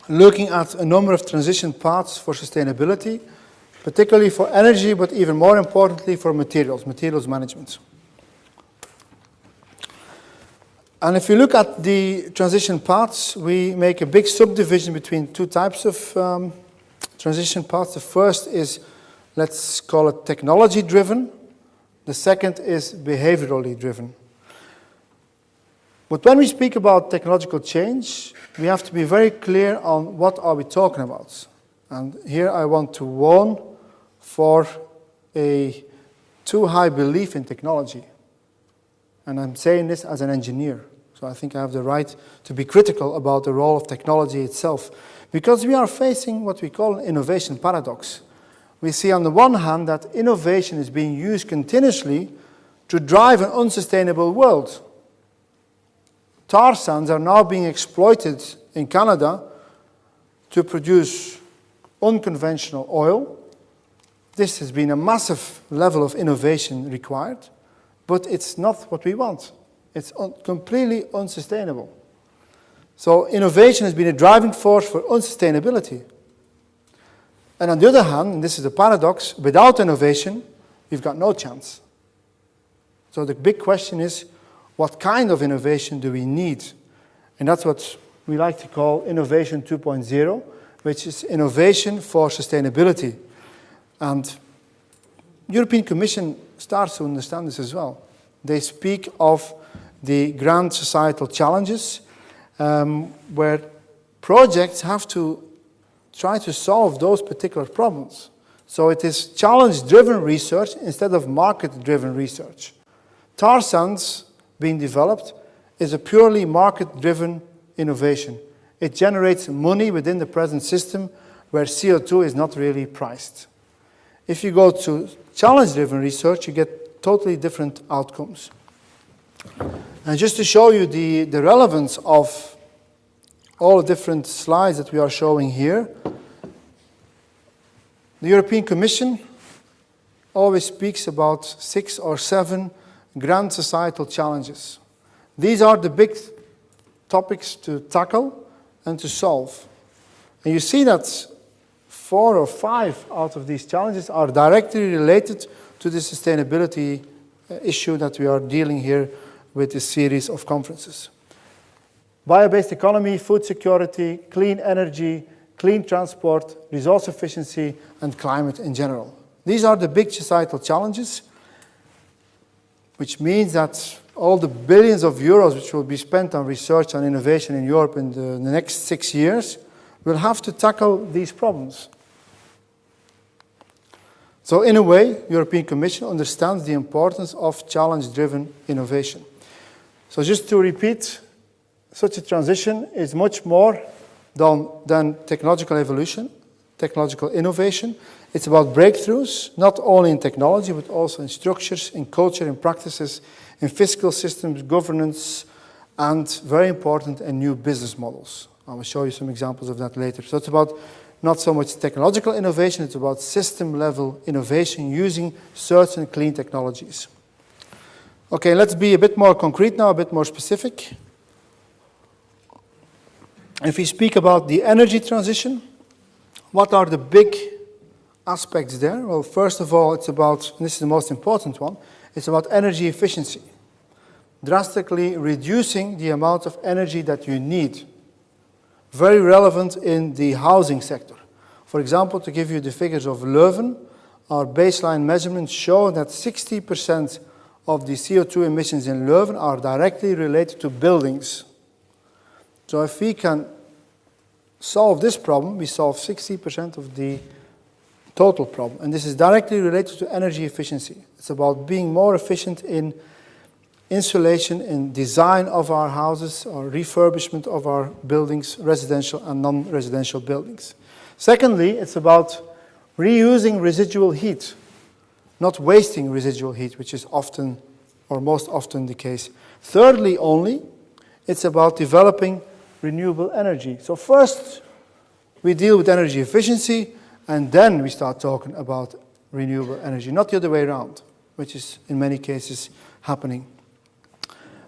looking at a number of transition paths for sustainability, particularly for energy, but even more importantly for materials management. And if you look at the transition paths, we make a big subdivision between two types of transition paths. The first is, let's call it technology-driven. The second is behaviorally driven. But when we speak about technological change, we have to be very clear on what are we talking about. And here I want to warn for a too high belief in technology. And I'm saying this as an engineer. So I think I have the right to be critical about the role of technology itself. Because we are facing what we call an innovation paradox. We see on the one hand that innovation is being used continuously to drive an unsustainable world. Tar sands are now being exploited in Canada to produce unconventional oil. This has been a massive level of innovation required, but it's not what we want. It's completely unsustainable. So innovation has been a driving force for unsustainability. And on the other hand, and this is a paradox, without innovation, we've got no chance. So the big question is, what kind of innovation do we need? And that's what we like to call innovation 2.0, which is innovation for sustainability. And the European Commission starts to understand this as well. They speak of the grand societal challenges, where projects have to try to solve those particular problems. So it is challenge-driven research instead of market-driven research. Tar sands being developed is a purely market-driven innovation. It generates money within the present system where CO2 is not really priced. If you go to challenge-driven research, you get totally different outcomes. And just to show you the relevance of all the different slides that we are showing here, the European Commission always speaks about 6 or 7 grand societal challenges. These are the big topics to tackle and to solve. And you see that 4 or 5 out of these challenges are directly related to the sustainability issue that we are dealing here with this series of conferences. Bio-based economy, food security, clean energy, clean transport, resource efficiency, and climate in general. These are the big societal challenges, which means that all the billions of euros which will be spent on research and innovation in Europe in the next 6 years will have to tackle these problems. So in a way, European Commission understands the importance of challenge-driven innovation. So just to repeat, such a transition is much more than technological evolution, technological innovation. It's about breakthroughs, not only in technology, but also in structures, in culture, in practices, in fiscal systems, governance, and very important, in new business models. I will show you some examples of that later. So it's about not so much technological innovation, it's about system-level innovation using certain clean technologies. Okay, let's be a bit more concrete now, a bit more specific. If we speak about the energy transition, what are the big aspects there? Well, first of all, it's about, and this is the most important one, it's about energy efficiency. Drastically reducing the amount of energy that you need. Very relevant in the housing sector. For example, to give you the figures of Leuven, our baseline measurements show that 60% of the CO2 emissions in Leuven are directly related to buildings. So if we can solve this problem, we solve 60% of the total problem. And this is directly related to energy efficiency. It's about being more efficient in insulation, in design of our houses, or refurbishment of our buildings, residential and non-residential buildings. Secondly, it's about reusing residual heat, not wasting residual heat, which is often, or most often, the case. Thirdly only, it's about developing renewable energy. So first, we deal with energy efficiency, and then we start talking about renewable energy, not the other way around, which is in many cases happening.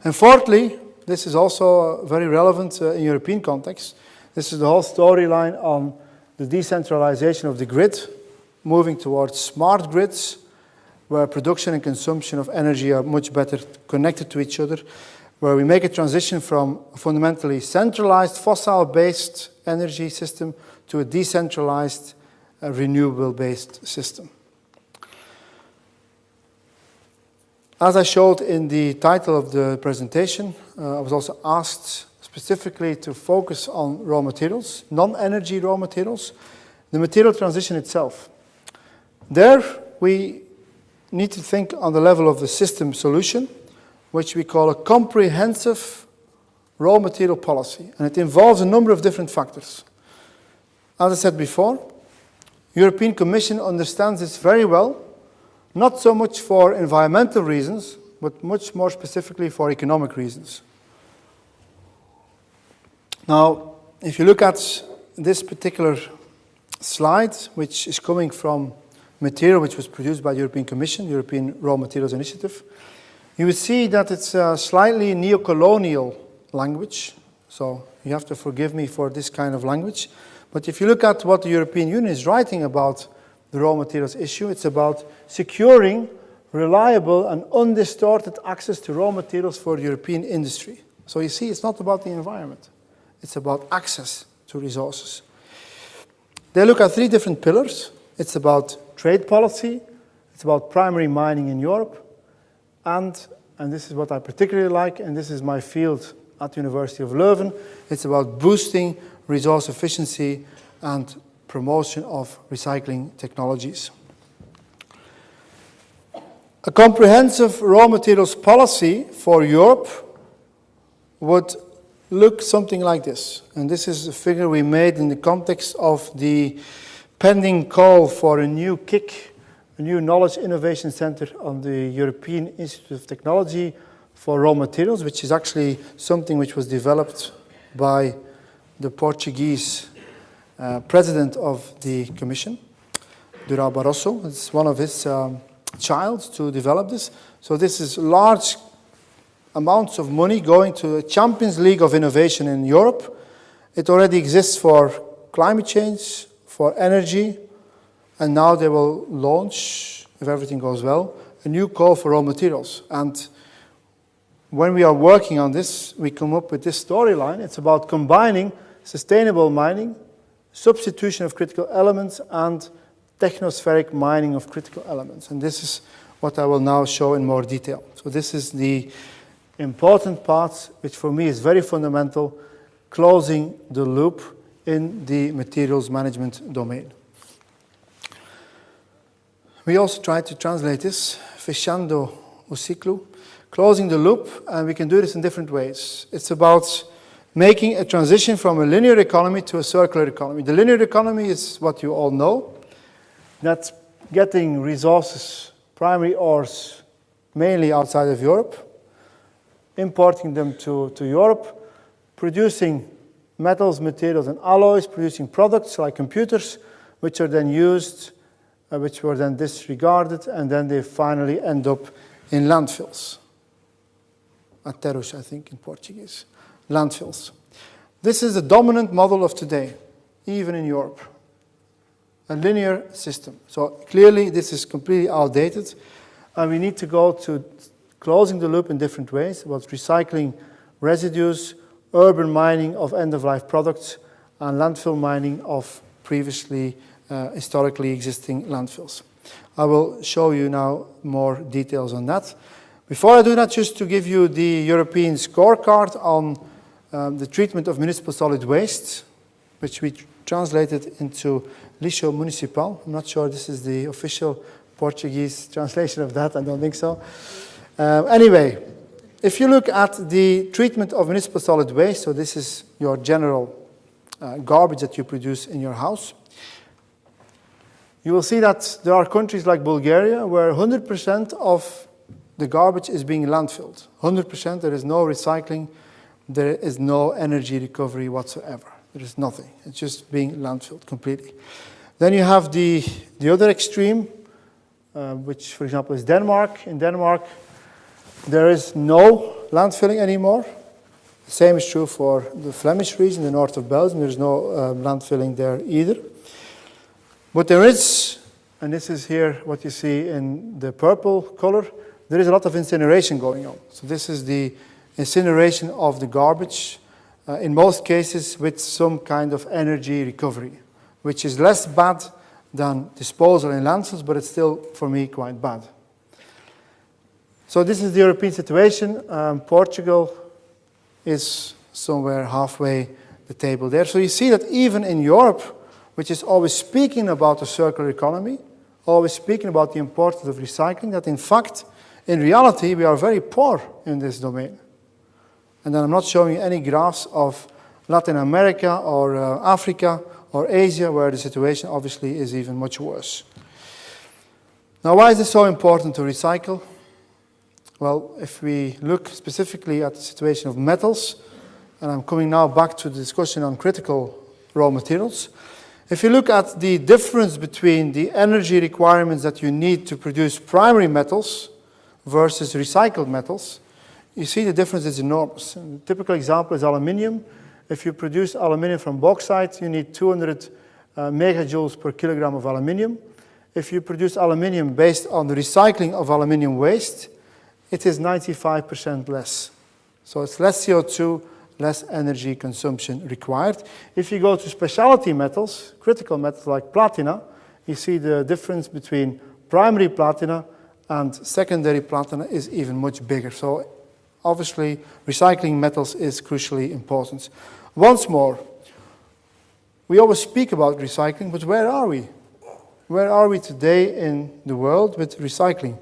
And fourthly, this is also very relevant in European context. This is the whole storyline on the decentralization of the grid, moving towards smart grids, where production and consumption of energy are much better connected to each other, where we make a transition from a fundamentally centralized fossil-based energy system to a decentralized renewable-based system. As I showed in the title of the presentation, I was also asked specifically to focus on raw materials, non-energy raw materials, the material transition itself. There we need to think on the level of the system solution, which we call a comprehensive raw material policy. And it involves a number of different factors. As I said before, European Commission understands this very well, not so much for environmental reasons, but much more specifically for economic reasons. Now, if you look at this particular slide, which is coming from material which was produced by the European Commission, European Raw Materials Initiative, you will see that it's a slightly neo-colonial language. So you have to forgive me for this kind of language. But if you look at what the European Union is writing about the raw materials issue, it's about securing reliable and undistorted access to raw materials for European industry. So you see, it's not about the environment. It's about access to resources. They look at 3 different pillars. It's about trade policy, it's about primary mining in Europe, and this is what I particularly like, and this is my field at the University of Leuven, it's about boosting resource efficiency and promotion of recycling technologies. A comprehensive raw materials policy for Europe would look something like this. And this is a figure we made in the context of the pending call for a new kick a new knowledge innovation center on the European Institute of Technology for raw materials, which is actually something which was developed by the Portuguese president of the Commission, Durão Barroso. It's one of his child to develop this. So this is large amounts of money going to a Champions League of innovation in Europe. It already exists for climate change, for energy, and now they will launch, if everything goes well, a new call for raw materials. And when we are working on this, we come up with this storyline. It's about combining sustainable mining, substitution of critical elements, and technospheric mining of critical elements. And this is what I will now show in more detail. So this is the important part, which for me is very fundamental, closing the loop in the materials management domain. We also try to translate this, fechando o ciclo, closing the loop, and we can do this in different ways. It's about making a transition from a linear economy to a circular economy. The linear economy is what you all know. That's getting resources, primary ores, mainly outside of Europe, importing them to Europe, producing metals, materials, and alloys, producing products like computers, which are then used, which were then disregarded, and then they finally end up in landfills. Aterros, I think, in Portuguese. Landfills. This is the dominant model of today, even in Europe. A linear system. So clearly this is completely outdated, and we need to go to closing the loop in different ways, about recycling residues, urban mining of end-of-life products, and landfill mining of previously historically existing landfills. I will show you now more details on that. Before I do that, just to give you the European scorecard on the treatment of municipal solid waste, which we translated into lixo municipal. I'm not sure this is the official Portuguese translation of that, I don't think so. Anyway, if you look at the treatment of municipal solid waste, so this is your general garbage that you produce in your house, you will see that there are countries like Bulgaria where 100% of the garbage is being landfilled. 100%, there is no recycling, there is no energy recovery whatsoever. There is nothing. It's just being landfilled completely. Then you have the other extreme, which, for example, is Denmark. In Denmark, there is no landfilling anymore. The same is true for the Flemish region, the north of Belgium. There's no landfilling there either. But there is, and this is here what you see in the purple color, there is a lot of incineration going on. So this is the incineration of the garbage, in most cases with some kind of energy recovery, which is less bad than disposal in landfills, but it's still, for me, quite bad. So this is the European situation. Portugal is somewhere halfway the table there. So you see that even in Europe, which is always speaking about a circular economy, always speaking about the importance of recycling, that in fact, in reality, we are very poor in this domain. And then I'm not showing you any graphs of Latin America or Africa or Asia, where the situation obviously is even much worse. Now, why is it so important to recycle? Well, if we look specifically at the situation of metals, and I'm coming now back to the discussion on critical raw materials, if you look at the difference between the energy requirements that you need to produce primary metals versus recycled metals, you see the difference is enormous. And the typical example is aluminium. If you produce aluminium from bauxite, you need 200 megajoules per kilogram of aluminium. If you produce aluminium based on the recycling of aluminium waste, it is 95% less. So it's less CO2, less energy consumption required. If you go to specialty metals, critical metals like platina, you see the difference between primary platina and secondary platina is even much bigger. So obviously, recycling metals is crucially important. Once more, we always speak about recycling, but where are we? Where are we today in the world with recycling?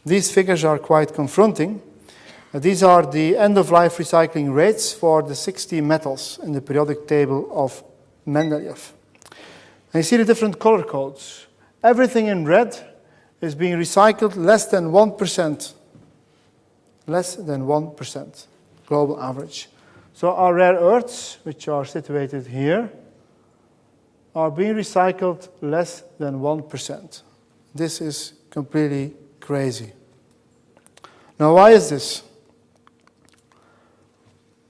These figures are quite confronting. These are the end-of-life recycling rates for the 60 metals in the periodic table of Mendeleev. And you see the different color codes. Everything in red is being recycled less than 1%. Less than 1%, global average. So our rare earths, which are situated here, are being recycled less than 1%. This is completely crazy. Now, why is this?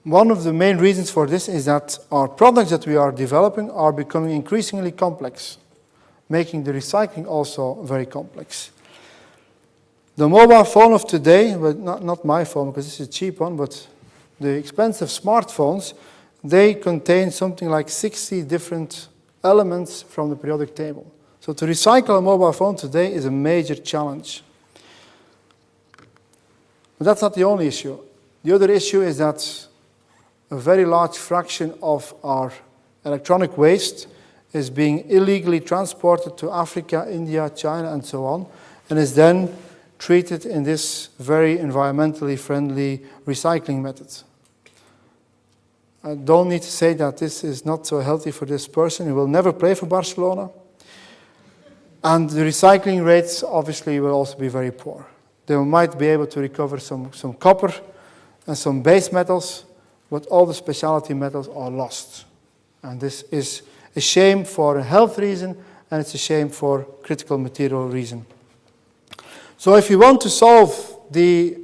One of the main reasons for this is that our products that we are developing are becoming increasingly complex, making the recycling also very complex. The mobile phone of today, but not my phone because this is a cheap one, but the expensive smartphones, they contain something like 60 different elements from the periodic table. So to recycle a mobile phone today is a major challenge. But that's not the only issue. The other issue is that a very large fraction of our electronic waste is being illegally transported to Africa, India, China, and so on, and is then treated in this very environmentally friendly recycling method. I don't need to say that this is not so healthy for this person. He will never play for Barcelona. And the recycling rates obviously will also be very poor. They might be able to recover some copper and some base metals, but all the specialty metals are lost. And this is a shame for a health reason, and it's a shame for critical material reason. So if you want to solve the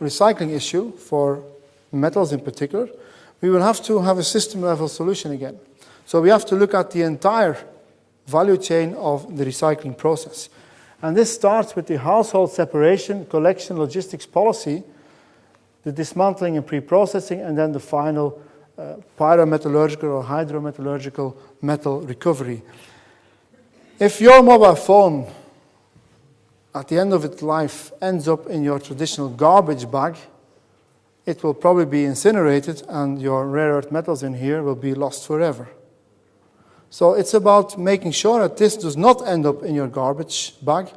recycling issue for metals in particular, we will have to have a system-level solution again. So we have to look at the entire value chain of the recycling process. And this starts with the household separation, collection, logistics policy, the dismantling and pre-processing, and then the final pyrometallurgical or hydrometallurgical metal recovery. If your mobile phone, at the end of its life, ends up in your traditional garbage bag, it will probably be incinerated, and your rare earth metals in here will be lost forever. So it's about making sure that this does not end up in your garbage bag.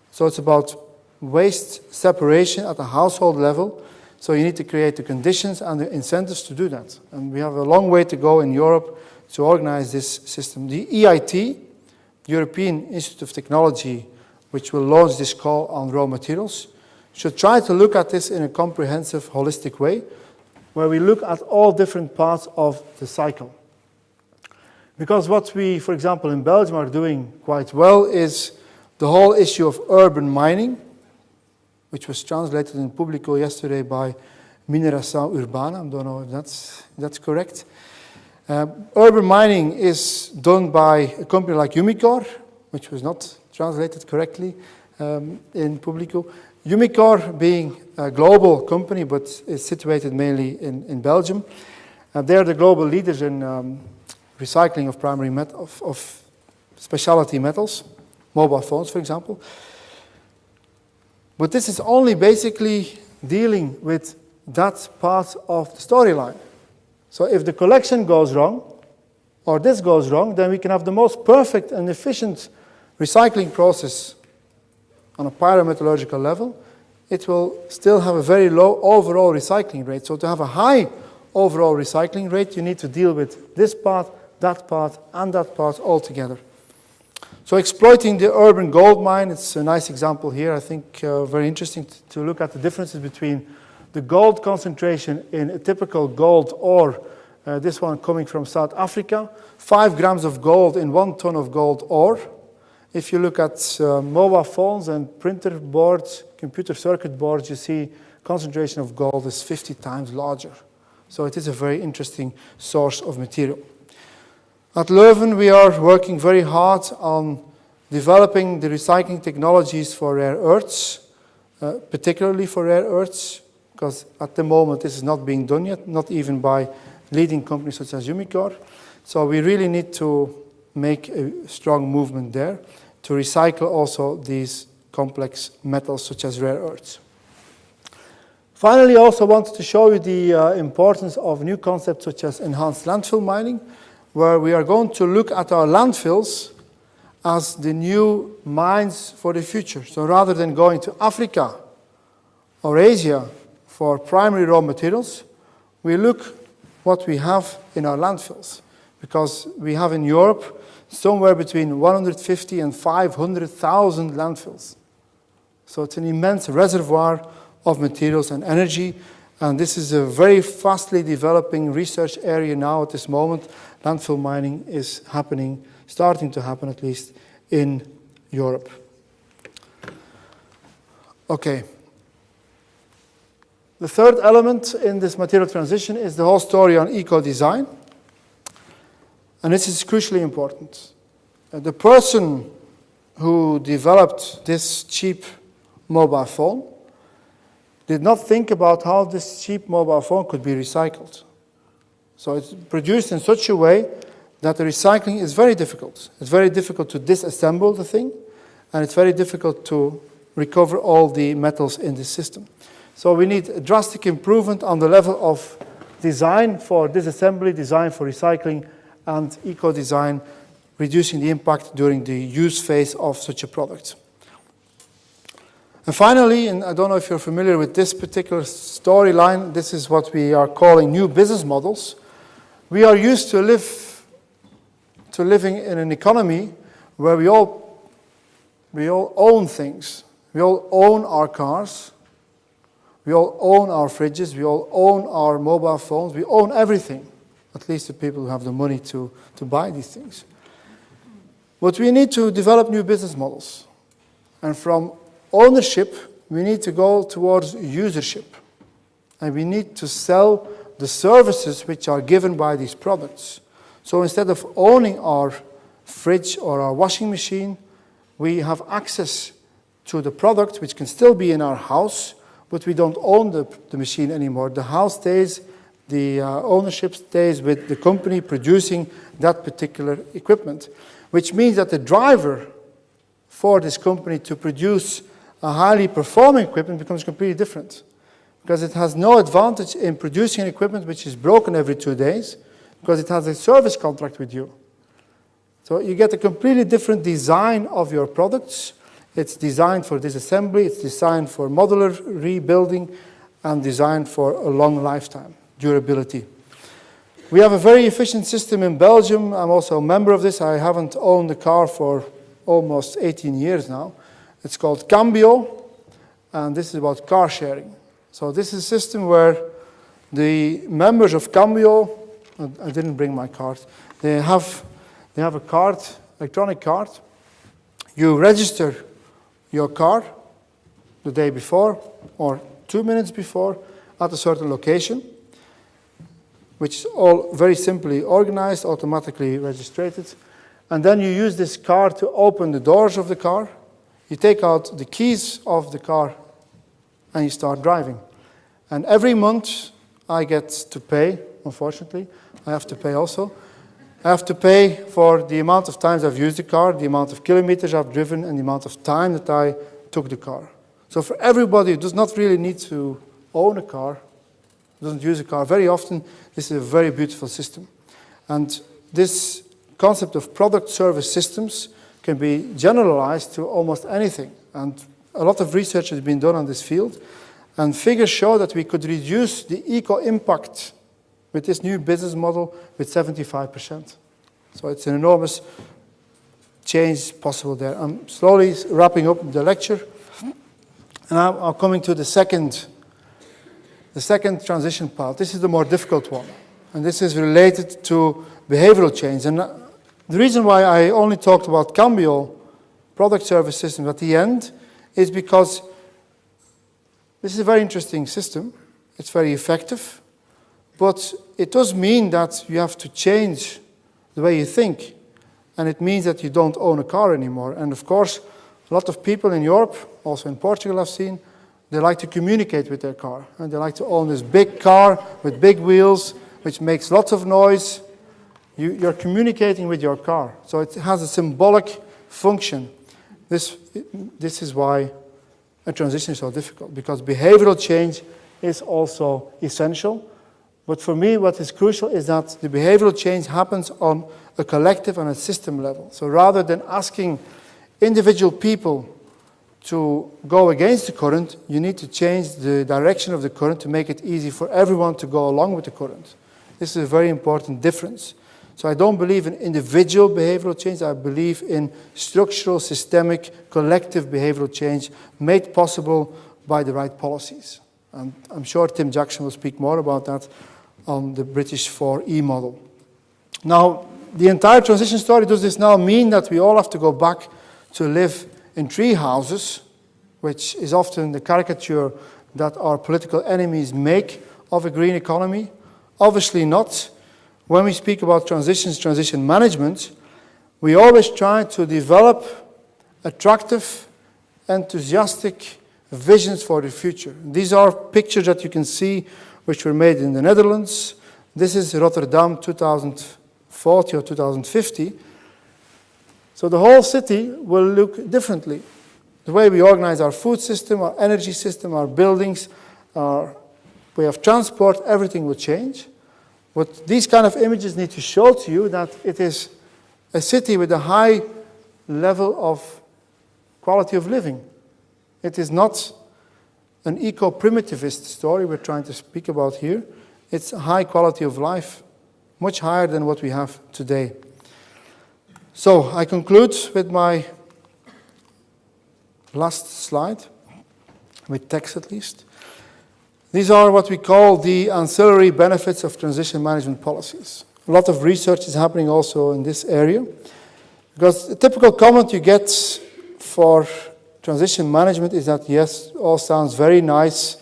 So it's about waste separation at a household level. So you need to create the conditions and the incentives to do that. And we have a long way to go in Europe to organize this system. The EIT, European Institute of Technology, which will launch this call on raw materials, should try to look at this in a comprehensive, holistic way, where we look at all different parts of the cycle. Because what we, for example, in Belgium are doing quite well is the whole issue of urban mining, which was translated in Publico yesterday by Mineração Urbana. I don't know if that's correct. Urban mining is done by a company like Umicore, which was not translated correctly in Publico. Umicore being a global company, but is situated mainly in Belgium. They're the global leaders in recycling of primary of specialty metals, mobile phones, for example. But this is only basically dealing with that part of the storyline. So if the collection goes wrong, or this goes wrong, then we can have the most perfect and efficient recycling process on a pyrometallurgical level. It will still have a very low overall recycling rate. So to have a high overall recycling rate, you need to deal with this part, and that part all together. So exploiting the urban gold mine, it's a nice example here. I think very interesting to look at the differences between the gold concentration in a typical gold ore, this one coming from South Africa, 5 grams of gold in 1 ton of gold ore. If you look at mobile phones and printer boards, computer circuit boards, you see concentration of gold is 50 times larger. So it is a very interesting source of material. At Leuven, we are working very hard on developing the recycling technologies for rare earths, particularly for rare earths, because at the moment this is not being done yet, not even by leading companies such as Umicore. So we really need to make a strong movement there to recycle also these complex metals such as rare earths. Finally, I also wanted to show you the importance of new concepts such as enhanced landfill mining, where we are going to look at our landfills as the new mines for the future. So rather than going to Africa or Asia for primary raw materials, we look what we have in our landfills. because we have in Europe somewhere between 150 and 500,000 landfills. So it's an immense reservoir of materials and energy, and this is a very fastly developing research area now at this moment. Landfill mining is happening, starting to happen at least, in Europe. Okay. The third element in this material transition is the whole story on eco-design. And this is crucially important. The person who developed this cheap mobile phone did not think about how this cheap mobile phone could be recycled. So it's produced in such a way that the recycling is very difficult. It's very difficult to disassemble the thing, and it's very difficult to recover all the metals in this system. So we need a drastic improvement on the level of design for disassembly, design for recycling, and eco-design, reducing the impact during the use phase of such a product. And finally, and I don't know if you're familiar with this particular storyline, this is what we are calling new business models. We are used to living in an economy where we all own things. We all own our cars. We all own our fridges. We all own our mobile phones. We own everything, at least the people who have the money to buy these things. But we need to develop new business models. And from ownership, we need to go towards usership. And we need to sell the services which are given by these products. So instead of owning our fridge or our washing machine, we have access to the product, which can still be in our house, but we don't own the machine anymore. The house stays, the ownership stays with the company producing that particular equipment, which means that the driver for this company to produce a highly performing equipment becomes completely different, because it has no advantage in producing an equipment which is broken every 2 days, because it has a service contract with you. So you get a completely different design of your products. It's designed for disassembly, it's designed for modular rebuilding, and designed for a long lifetime, durability. We have a very efficient system in Belgium. I'm also a member of this. I haven't owned a car for almost 18 years now. It's called Cambio, and this is about car sharing. So this is a system where the members of Cambio, I didn't bring my card, they have a card, electronic card. You register your car the day before or 2 minutes before at a certain location, which is all very simply organized, automatically registered. And then you use this card to open the doors of the car. You take out the keys of the car and you start driving. And every month I get to pay, unfortunately. I have to pay also. I have to pay for the amount of times I've used the car, the amount of kilometers I've driven, and the amount of time that I took the car. So for everybody who does not really need to own a car, doesn't use a car very often, this is a very beautiful system. And this concept of product service systems can be generalized to almost anything. And a lot of research has been done on this field. And figures show that we could reduce the eco-impact with this new business model with 75%. So it's an enormous change possible there. I'm slowly wrapping up the lecture. And I'm coming to the second transition part. This is the more difficult one. And this is related to behavioral change. And the reason why I only talked about Cambio product service systems at the end is because this is a very interesting system. It's very effective. But it does mean that you have to change the way you think. And it means that you don't own a car anymore. And of course, a lot of people in Europe, also in Portugal I've seen, they like to communicate with their car. And they like to own this big car with big wheels, which makes lots of noise. You're communicating with your car. So it has a symbolic function. This is why a transition is so difficult, because behavioral change is also essential. But for me, what is crucial is that the behavioral change happens on a collective and a system level. So rather than asking individual people to go against the current, you need to change the direction of the current to make it easy for everyone to go along with the current. This is a very important difference. So I don't believe in individual behavioral change. I believe in structural, systemic, collective behavioral change made possible by the right policies. And I'm sure Tim Jackson will speak more about that on the British 4E model. Now, the entire transition story, does this now mean that we all have to go back to live in tree houses, which is often the caricature that our political enemies make of a green economy? Obviously not. When we speak about transition management, we always try to develop attractive, enthusiastic visions for the future. These are pictures that you can see which were made in the Netherlands. This is Rotterdam 2040 or 2050. So the whole city will look differently. The way we organize our food system, our energy system, our buildings, our way of transport, everything will change. What these kind of images need to show to you that it is a city with a high level of quality of living. It is not an eco-primitivist story we're trying to speak about here. It's a high quality of life, much higher than what we have today. So I conclude with my last slide, with text at least. These are what we call the ancillary benefits of transition management policies. A lot of research is happening also in this area, because the typical comment you get for transition management is that, yes, all sounds very nice,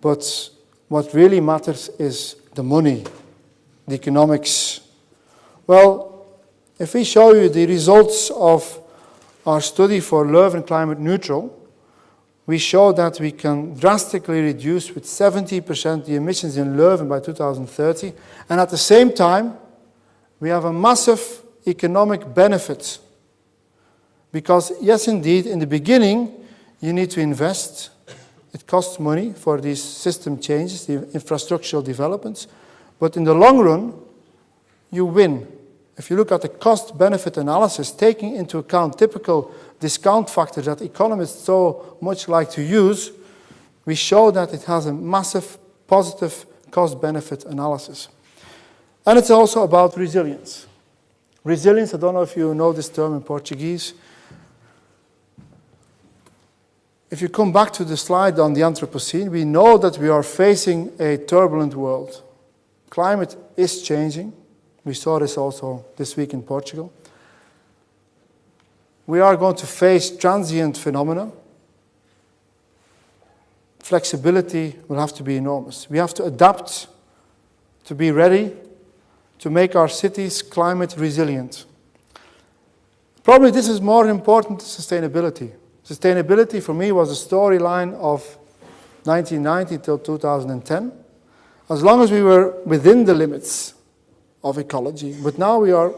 but what really matters is the money, the economics. Well, if we show you the results of our study for Leuven Climate Neutral, we show that we can drastically reduce with 70% the emissions in Leuven by 2030, and at the same time, we have a massive economic benefit. Because, yes, indeed, in the beginning, you need to invest. It costs money for these system changes, the infrastructural developments. But in the long run, you win. If you look at the cost-benefit analysis, taking into account typical discount factors that economists so much like to use, we show that it has a massive positive cost-benefit analysis. And it's also about resilience. Resilience, I don't know if you know this term in Portuguese. If you come back to the slide on the Anthropocene, we know that we are facing a turbulent world. Climate is changing. We saw this also this week in Portugal. We are going to face transient phenomena. Flexibility will have to be enormous. We have to adapt to be ready to make our cities climate resilient. Probably this is more important than sustainability. Sustainability for me was a storyline of 1990 till 2010. As long as we were within the limits of ecology, but now we are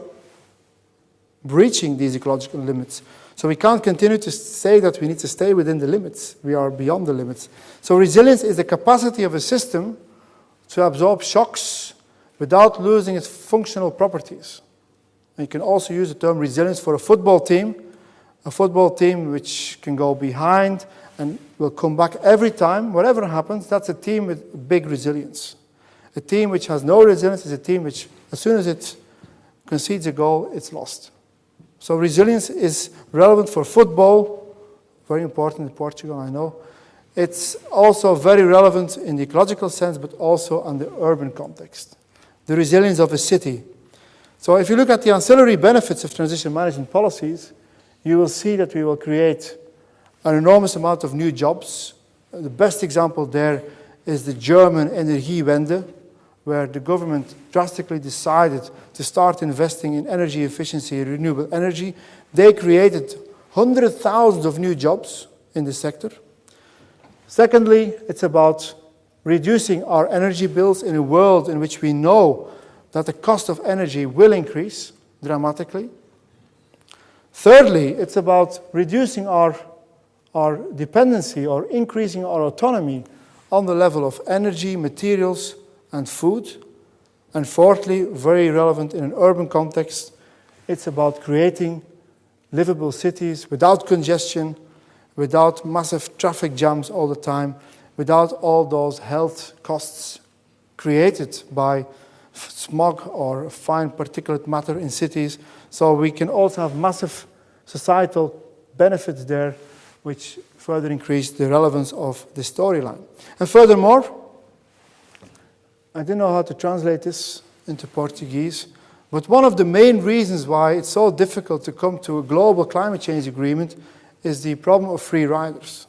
breaching these ecological limits. So we can't continue to say that we need to stay within the limits. We are beyond the limits. So resilience is the capacity of a system to absorb shocks without losing its functional properties. And you can also use the term resilience for a football team which can go behind and will come back every time. Whatever happens, that's a team with big resilience. A team which has no resilience is a team which, as soon as it concedes a goal, it's lost. So resilience is relevant for football, very important in Portugal, I know. It's also very relevant in the ecological sense, but also in the urban context. The resilience of a city. So if you look at the ancillary benefits of transition management policies, you will see that we will create an enormous amount of new jobs. The best example there is the German Energiewende, where the government drastically decided to start investing in energy efficiency and renewable energy. They created hundreds of thousands of new jobs in this sector. Secondly, it's about reducing our energy bills in a world in which we know that the cost of energy will increase dramatically. Thirdly, it's about reducing our dependency or increasing our autonomy on the level of energy, materials, and food. And fourthly, very relevant in an urban context, it's about creating livable cities without congestion, without massive traffic jams all the time, without all those health costs created by smog or fine particulate matter in cities. So we can also have massive societal benefits there, which further increase the relevance of the storyline. And furthermore, I didn't know how to translate this into Portuguese, but one of the main reasons why it's so difficult to come to a global climate change agreement is the problem of free riders.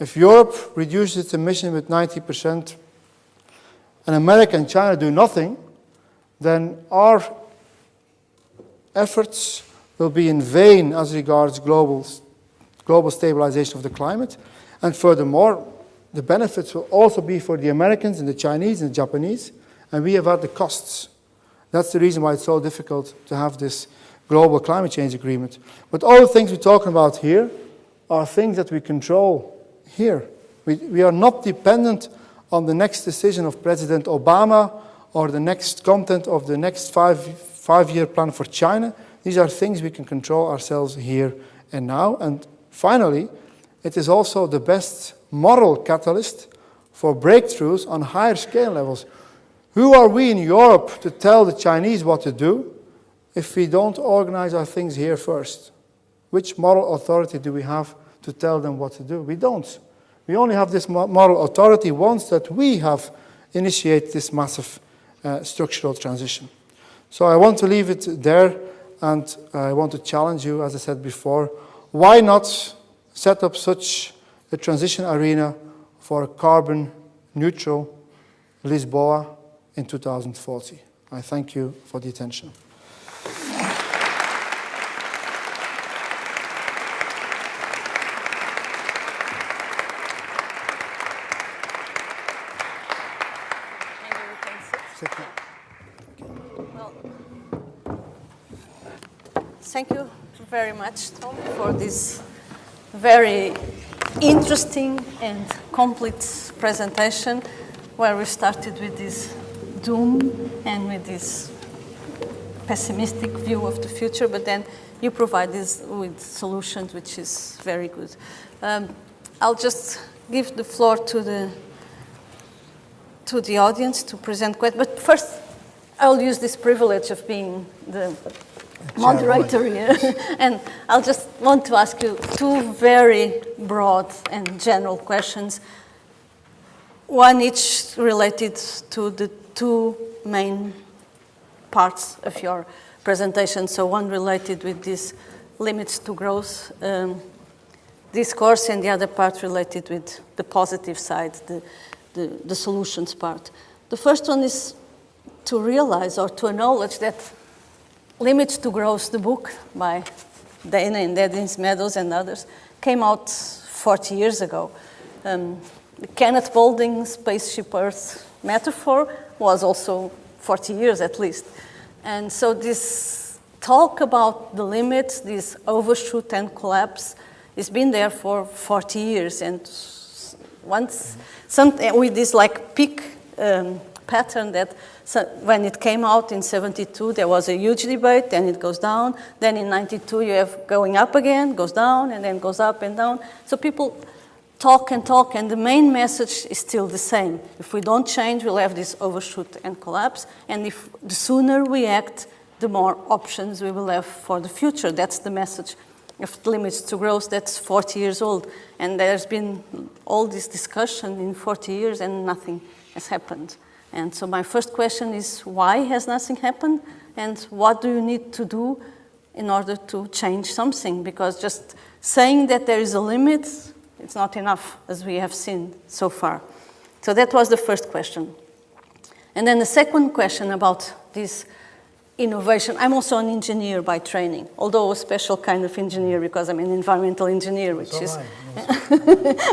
If Europe reduces its emission with 90% and America and China do nothing, then our efforts will be in vain as regards global stabilization of the climate. And furthermore, the benefits will also be for the Americans and the Chinese and the Japanese, and we have had the costs. That's the reason why it's so difficult to have this global climate change agreement. But all the things we're talking about here are things that we control here. We are not dependent on the next decision of President Obama or the next content of the next five-year plan for China. These are things we can control ourselves here and now. And finally, it is also the best moral catalyst for breakthroughs on higher scale levels. Who are we in Europe to tell the Chinese what to do if we don't organize our things here first? Which moral authority do we have to tell them what to do? We don't. We only have this moral authority once that we have initiated this massive structural transition. So I want to leave it there, and I want to challenge you, as I said before, why not set up such a transition arena for a carbon neutral Lisboa in 2040. I thank you for the attention. Thank you very much, Tom, for this very interesting and complete presentation, where we started with this doom and with this pessimistic view of the future, but then you provide this with solutions, which is very good. I'll just give the floor to the audience to present questions, but first I'll use this privilege of being the moderator here, and I'll just want to ask you two very broad and general questions, one each related to the two main parts of your presentation. So one related with this limits to growth discourse, and the other part related with the positive side, the solutions part. The first one is to realize or to acknowledge that Limits to Growth, the book by Dana and Dennis Meadows and others, came out 40 years ago. Kenneth Boulding's Spaceship Earth metaphor was also 40 years at least. And so this talk about the limits, this overshoot and collapse, has been there for 40 years. And once, with this like peak pattern that when it came out in 72, there was a huge debate, then it goes down. Then in 92, you have going up again, goes down, and then goes up and down. So people talk, and the main message is still the same. If we don't change, we'll have this overshoot and collapse. And if the sooner we act, the more options we will have for the future. That's the message of Limits to Growth. That's 40 years old. And there's been all this discussion in 40 years, and nothing has happened. And so my first question is, why has nothing happened? And what do you need to do in order to change something? Because just saying that there is a limit, it's not enough, as we have seen so far. So that was the first question. And then the second question about this innovation. I'm also an engineer by training, although a special kind of engineer because I'm an environmental engineer, which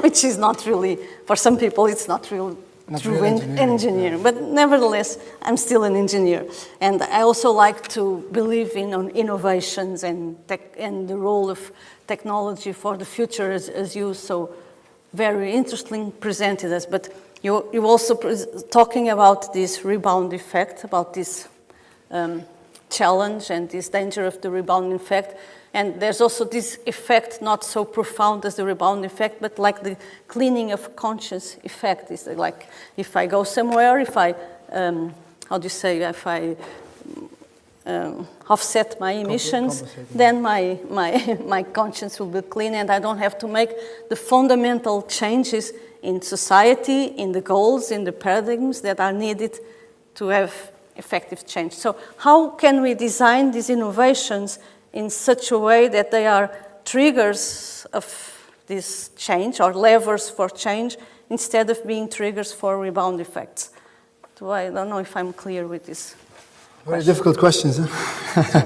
which is not really, for some people, it's not real. True engineer, but nevertheless, I'm still an engineer. And I also like to believe in innovations and the role of technology for the future, as you so very interestingly presented us. But you also talking about this rebound effect, about this challenge and this danger of the rebound effect. And there's also this effect, not so profound as the rebound effect, but like the cleaning of conscience effect. Is like if I go somewhere, if I how do you say, if I offset my emissions, then my conscience will be clean and I don't have to make the fundamental changes in society, in the goals, in the paradigms that are needed to have effective change. So how can we design these innovations in such a way that they are triggers of this change or levers for change instead of being triggers for rebound effects? So I don't know if I'm clear with this. Very difficult questions. Huh?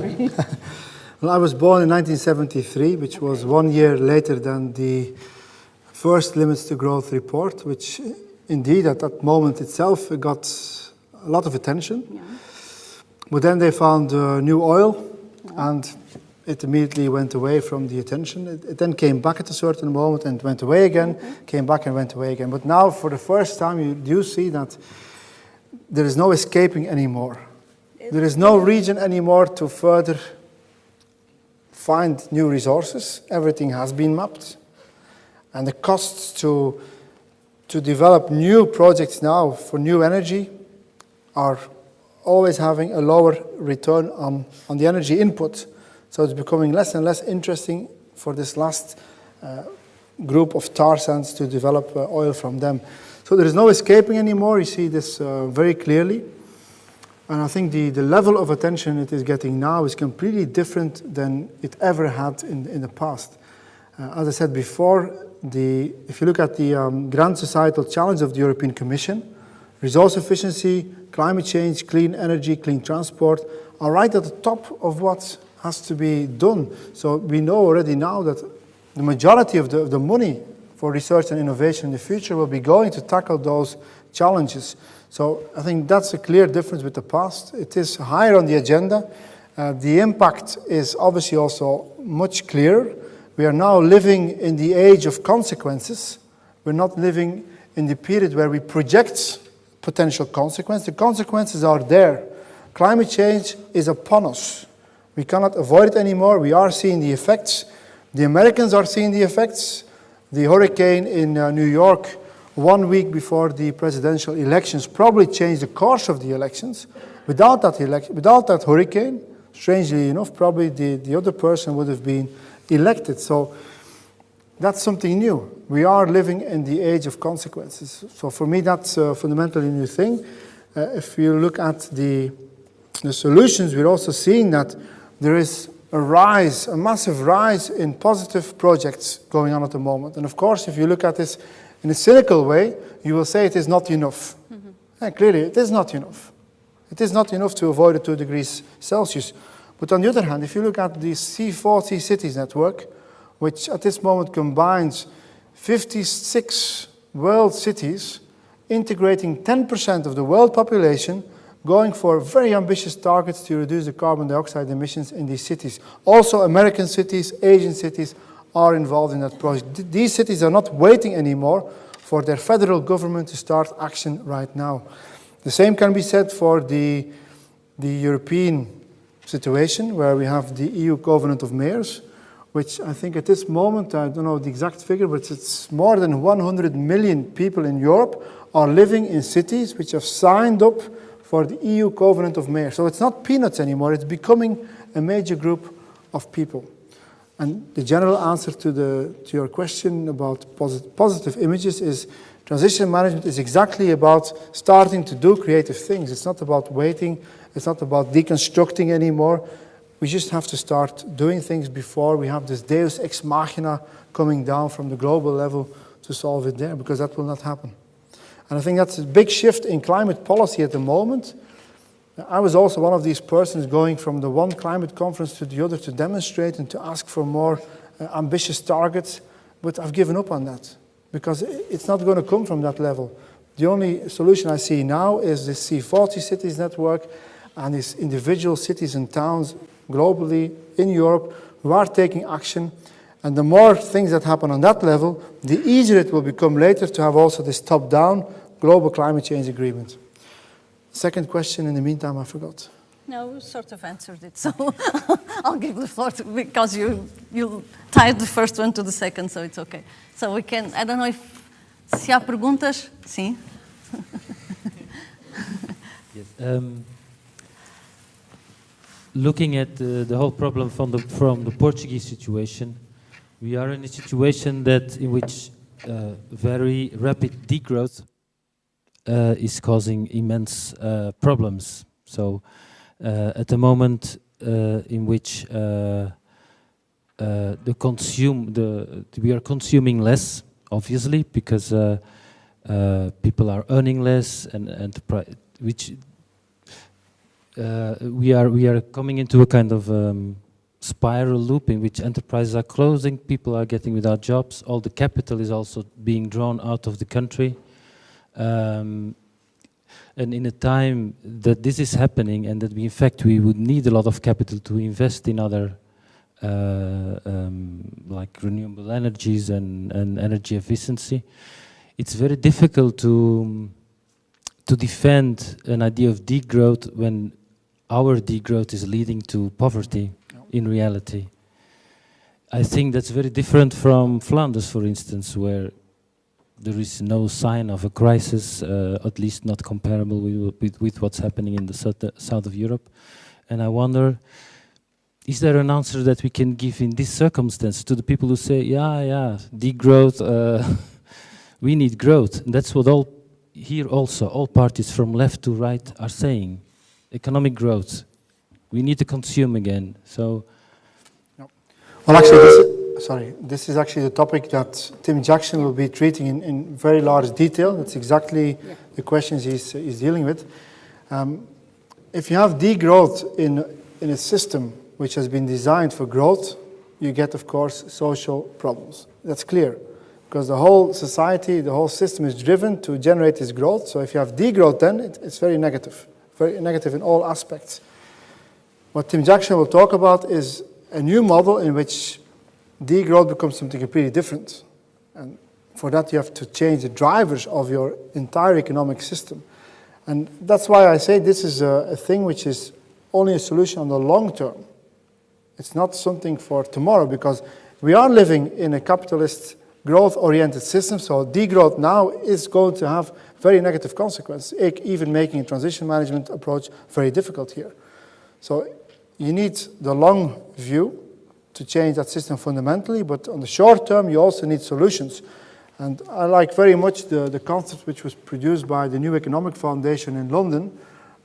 Well, I was born in 1973, which was 1 year later than the first Limits to Growth report, which indeed at that moment itself got a lot of attention. Yeah. But then they found new oil, and it immediately went away from the attention. It then came back at a certain moment and went away again, came back and went away again. But now, for the first time, you do see that there is no escaping anymore. There is no region anymore to further find new resources. Everything has been mapped. And the costs to develop new projects now for new energy are always having a lower return on the energy input. So it's becoming less and less interesting for this last group of tar sands to develop oil from them. So there is no escaping anymore. You see this very clearly. And I think the level of attention it is getting now is completely different than it ever had in the past. As I said before, if you look at the grand societal challenge of the European Commission, resource efficiency, climate change, clean energy, clean transport are right at the top of what has to be done. So we know already now that the majority of the money for research and innovation in the future will be going to tackle those challenges. So I think that's a clear difference with the past. It is higher on the agenda. The impact is obviously also much clearer. We are now living in the age of consequences. We're not living in the period where we project potential consequences. The consequences are there. Climate change is upon us. We cannot avoid it anymore. We are seeing the effects. The Americans are seeing the effects. The hurricane in New York 1 week before the presidential elections probably changed the course of the elections. Without that hurricane, strangely enough, probably the other person would have been elected. So that's something new. We are living in the age of consequences. So for me, that's a fundamentally new thing. If you look at the solutions, we're also seeing that there is a massive rise in positive projects going on at the moment. And of course, if you look at this in a cynical way, you will say it is not enough. Mm-hmm. And clearly, it is not enough. It is not enough to avoid the 2 degrees Celsius. But on the other hand, if you look at the C40 cities network, which at this moment combines 56 world cities, integrating 10% of the world population, going for very ambitious targets to reduce the carbon dioxide emissions in these cities. Also, American cities, Asian cities are involved in that project. These cities are not waiting anymore for their federal government to start action right now. The same can be said for the European situation, where we have the EU Covenant of Mayors, which I think at this moment, I don't know the exact figure, but it's more than 100 million people in Europe are living in cities which have signed up for the EU Covenant of Mayors. So it's not peanuts anymore, it's becoming a major group of people. And the general answer to your question about positive images is transition management is exactly about starting to do creative things. It's not about waiting, it's not about deconstructing anymore. We just have to start doing things before we have this deus ex machina coming down from the global level to solve it there, because that will not happen. And I think that's a big shift in climate policy at the moment. I was also one of these persons going from the one climate conference to the other to demonstrate and to ask for more ambitious targets, but I've given up on that because it's not going to come from that level. The only solution I see now is the C40 cities network and these individual cities and towns globally in Europe who are taking action. And the more things that happen on that level, the easier it will become later to have also this top-down global climate change agreement. Second question, in the meantime, I forgot. No, we sort of answered it, so I'll give the floor to, because you tied the first one to the second, so it's okay. So we can, I don't know if, se há perguntas, sim. Yes. Looking at the whole problem from the Portuguese situation, we are in a situation in which very rapid degrowth is causing immense problems. So, at the moment in which we are consuming less, obviously, because people are earning less, and we are coming into a kind of spiral loop in which enterprises are closing, people are getting without jobs, all the capital is also being drawn out of the country. And in a time that this is happening, and that in fact we would need a lot of capital to invest in other like renewable energies and energy efficiency, it's very difficult to defend an idea of degrowth when our degrowth is leading to poverty in reality. I think that's very different from Flanders, for instance, where there is no sign of a crisis, at least not comparable with what's happening in the south of Europe. And I wonder, is there an answer that we can give in this circumstance to the people who say, yeah, degrowth, we need growth? And that's what all parties from left to right are saying. Economic growth. We need to consume again. So, well, actually, this is actually the topic that Tim Jackson will be treating in very large detail. That's exactly the questions he's dealing with. If you have degrowth in a system which has been designed for growth, you get, of course, social problems. That's clear, because the whole society, the whole system is driven to generate this growth. So if you have degrowth, then it's very negative in all aspects. What Tim Jackson will talk about is a new model in which degrowth becomes something completely different. And for that, you have to change the drivers of your entire economic system. And that's why I say this is a thing which is only a solution on the long term. It's not something for tomorrow, because we are living in a capitalist growth-oriented system, so degrowth now is going to have very negative consequences, even making a transition management approach very difficult here. So you need the long view to change that system fundamentally, but on the short term you also need solutions. And I like very much the concept which was produced by the New Economic Foundation in London,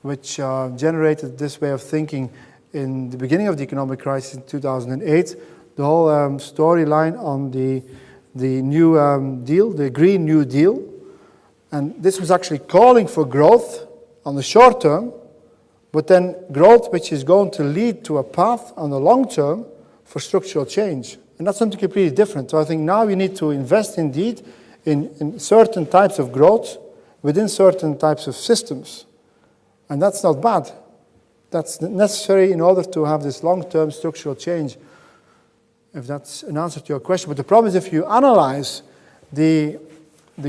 which generated this way of thinking in the beginning of the economic crisis in 2008, the whole storyline on the new deal, the Green New Deal. And this was actually calling for growth on the short term, but then growth which is going to lead to a path on the long term for structural change. And that's something completely different. So I think now we need to invest indeed in certain types of growth within certain types of systems. And that's not bad. That's necessary in order to have this long-term structural change, if that's an answer to your question. But the problem is, if you analyze the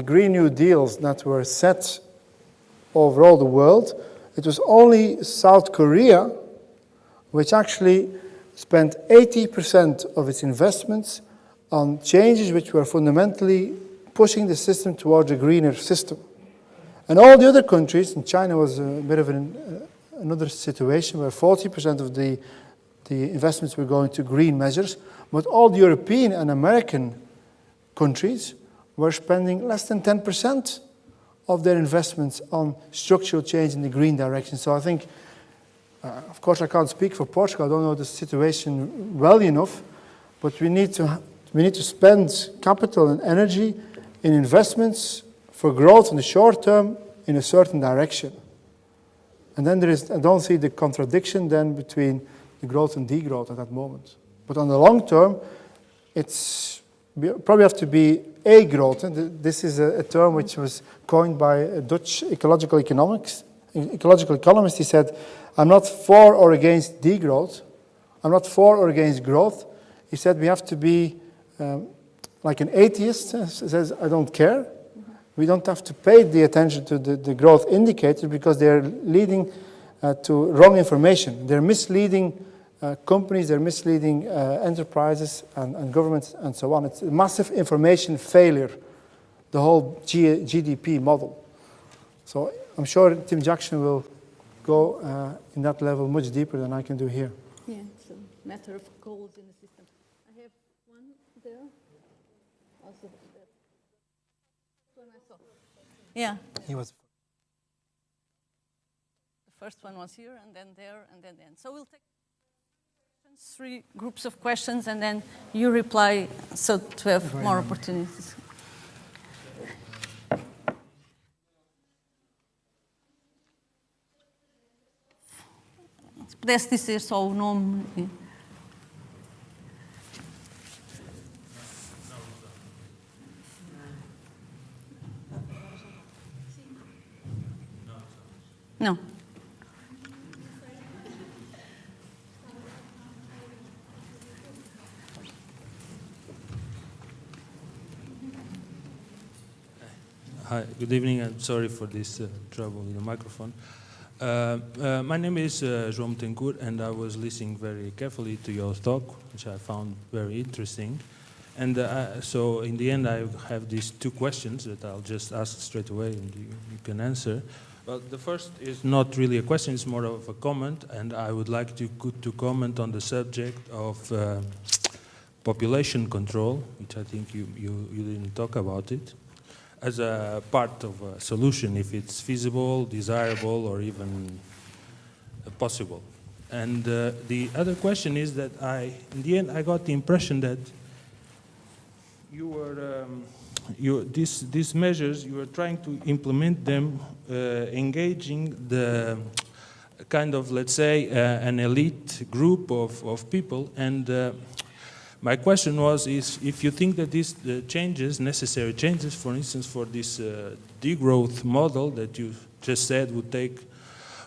Green New Deals that were set over all the world, it was only South Korea which actually spent 80% of its investments on changes which were fundamentally pushing the system towards a greener system. And all the other countries, and China was a bit of another situation where 40% of the investments were going to green measures, but all the European and American countries were spending less than 10% of their investments on structural change in the green direction. So I think, of course I can't speak for Portugal, I don't know the situation well enough, but we need to spend capital and energy in investments for growth in the short term in a certain direction. And then I don't see the contradiction then between the growth and degrowth at that moment. But on the long term, probably have to be a growth. And this is a term which was coined by a Dutch ecological economist. He said, I'm not for or against degrowth. I'm not for or against growth. He said we have to be like an atheist says, I don't care. We don't have to pay the attention to the growth indicators because they're leading to wrong information. They're misleading companies, they're misleading enterprises and governments and so on. It's a massive information failure, the whole GDP model. So I'm sure Tim Jackson will go in that level much deeper than I can do here. Yeah, it's a matter of goals in the system. I have one there. Also, that one I saw. Yeah. He was. The first one was here, and then there, and then. So we'll take 3 groups of questions, and then you reply, so to have more opportunities. Se pudesse dizer só o nome. Não. Hi, good evening. I'm sorry for this trouble with the microphone. My name is João Tencourt, and I was listening very carefully to your talk, which I found very interesting. And so in the end, I have these 2 questions that I'll just ask straight away, and you can answer. Well, the first is not really a question, it's more of a comment, and I would like to comment on the subject of population control, which I think you didn't talk about it, as a part of a solution, if it's feasible, desirable, or even possible. And the other question is that in the end, I got the impression that you were, these measures, you were trying to implement them engaging the kind of, let's say, an elite group of people. And my question was, if you think that these changes, necessary changes, for instance, for this degrowth model that you just said would take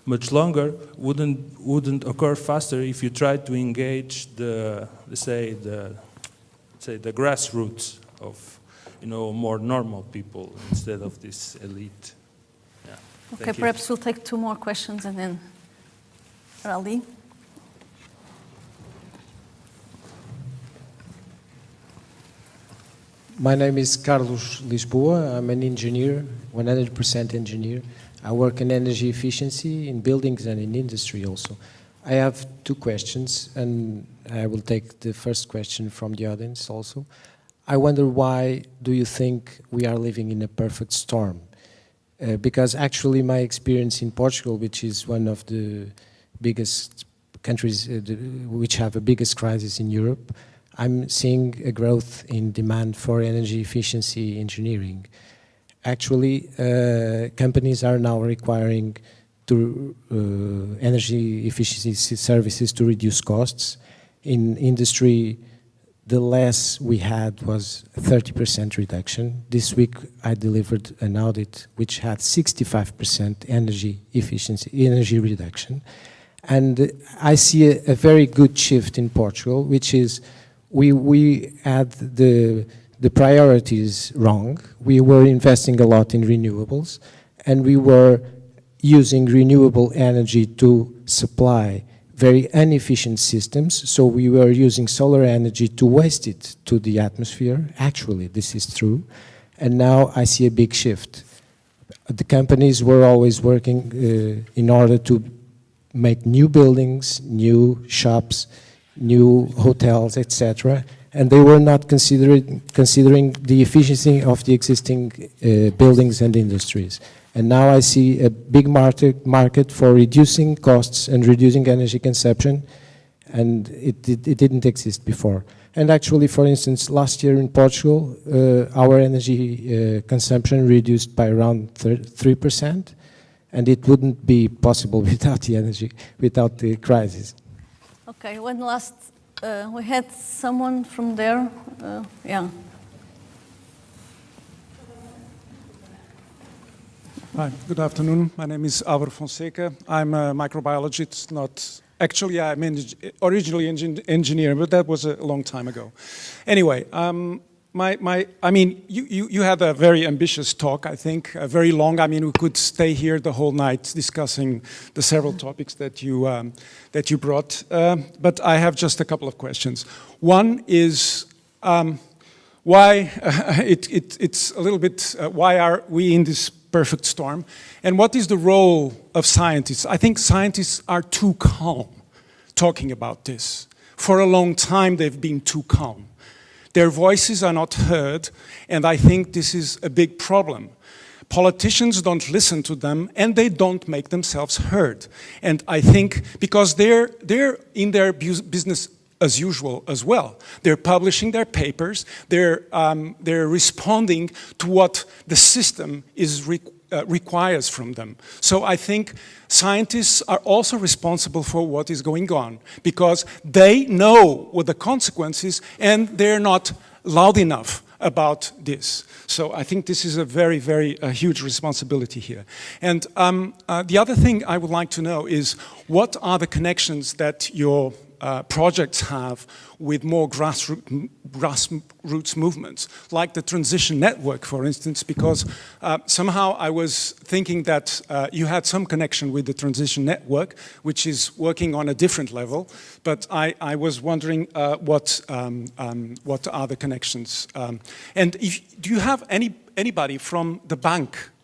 much longer, wouldn't occur faster if you tried to engage the grassroots of, more normal people instead of this elite. Yeah. Okay, perhaps we'll take 2 more questions and then Rally. My name is Carlos Lisboa. I'm an engineer, 100% engineer. I work in energy efficiency in buildings and in industry also. I have 2 questions, and I will take the first question from the audience also. I wonder, why do you think we are living in a perfect storm? Because actually my experience in Portugal, which is one of the biggest countries which have the biggest crisis in Europe, I'm seeing a growth in demand for energy efficiency engineering. Actually, companies are now requiring energy efficiency services to reduce costs. In industry, the less we had was 30% reduction. This week, I delivered an audit which had 65% energy efficiency, energy reduction. And I see a very good shift in Portugal, which is we had the priorities wrong. We were investing a lot in renewables, and we were using renewable energy to supply very inefficient systems. So we were using solar energy to waste it to the atmosphere. Actually, this is true. And now I see a big shift. The companies were always working in order to make new buildings, new shops, new hotels, etc. And they were not considering the efficiency of the existing buildings and industries. And now I see a big market for reducing costs and reducing energy consumption, and it didn't exist before. And actually, for instance, last year in Portugal, our energy consumption reduced by around 3%, and it wouldn't be possible without the energy, without the crisis. Okay, one last, we had someone from there, yeah. Hi, good afternoon. My name is Álvaro Fonseca. I'm a microbiologist, actually I'm originally an engineer, but that was a long time ago. Anyway, you had a very ambitious talk, I think, very long. I mean, we could stay here the whole night discussing the several topics that you brought, but I have just a couple of questions. One is, why, it's a little bit, why are we in this perfect storm. And what is the role of scientists? I think scientists are too calm talking about this. For a long time, they've been too calm. Their voices are not heard, and I think this is a big problem. Politicians don't listen to them, and they don't make themselves heard. And I think because they're in their business as usual as well. They're publishing their papers, they're responding to what the system requires from them. So I think scientists are also responsible for what is going on, because they know what the consequences, and they're not loud enough about this. So I think this is a very, very huge responsibility here. And the other thing I would like to know is, what are the connections that your projects have with more grassroots movements, like the Transition Network, for instance, because somehow I was thinking that you had some connection with the Transition Network, which is working on a different level, but I was wondering what are the connections? And do you have anybody from the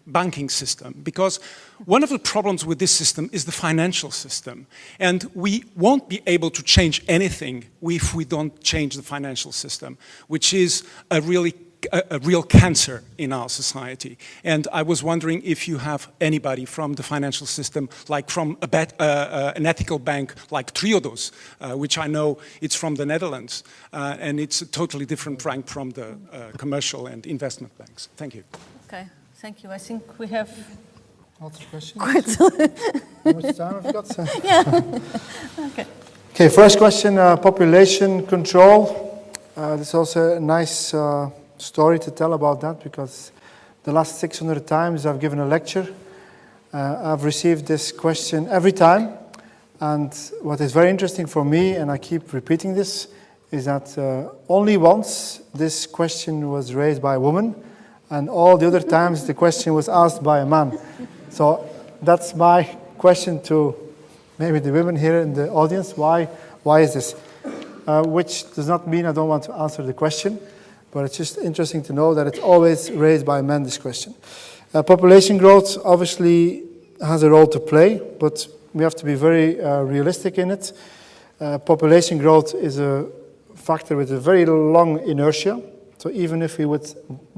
banking system? Because one of the problems with this system is the financial system, and we won't be able to change anything if we don't change the financial system, which is a real cancer in our society. And I was wondering if you have anybody from the financial system, like from an ethical bank like Triodos, which I know it's from the Netherlands, and it's a totally different bank from the commercial and investment banks. Thank you. Okay, thank you. I think we have Lots of questions. quite How much time have we got? Okay. Okay, first question, population control. There's also a nice story to tell about that, because the last 600 times I've given a lecture, I've received this question every time. And what is very interesting for me, and I keep repeating this, is that only once this question was raised by a woman, and all the other times the question was asked by a man. So that's my question to maybe the women here in the audience. Why is this? Which does not mean I don't want to answer the question, but it's just interesting to know that it's always raised by men, this question. Population growth obviously has a role to play, but we have to be very realistic in it. Population growth is a factor with a very long inertia. So even if we would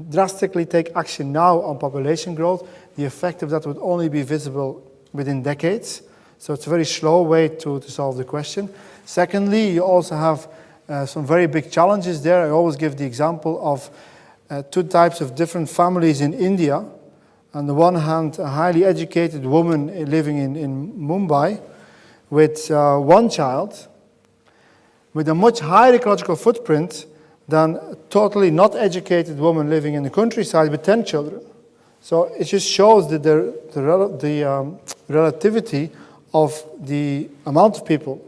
drastically take action now on population growth, the effect of that would only be visible within decades. So it's a very slow way to solve the question. Secondly, you also have some very big challenges there. I always give the example of two types of different families in India. On the one hand, a highly educated woman living in Mumbai with one child, with a much higher ecological footprint than a totally not educated woman living in the countryside with 10 children. So it just shows that the relativity of the amount of people.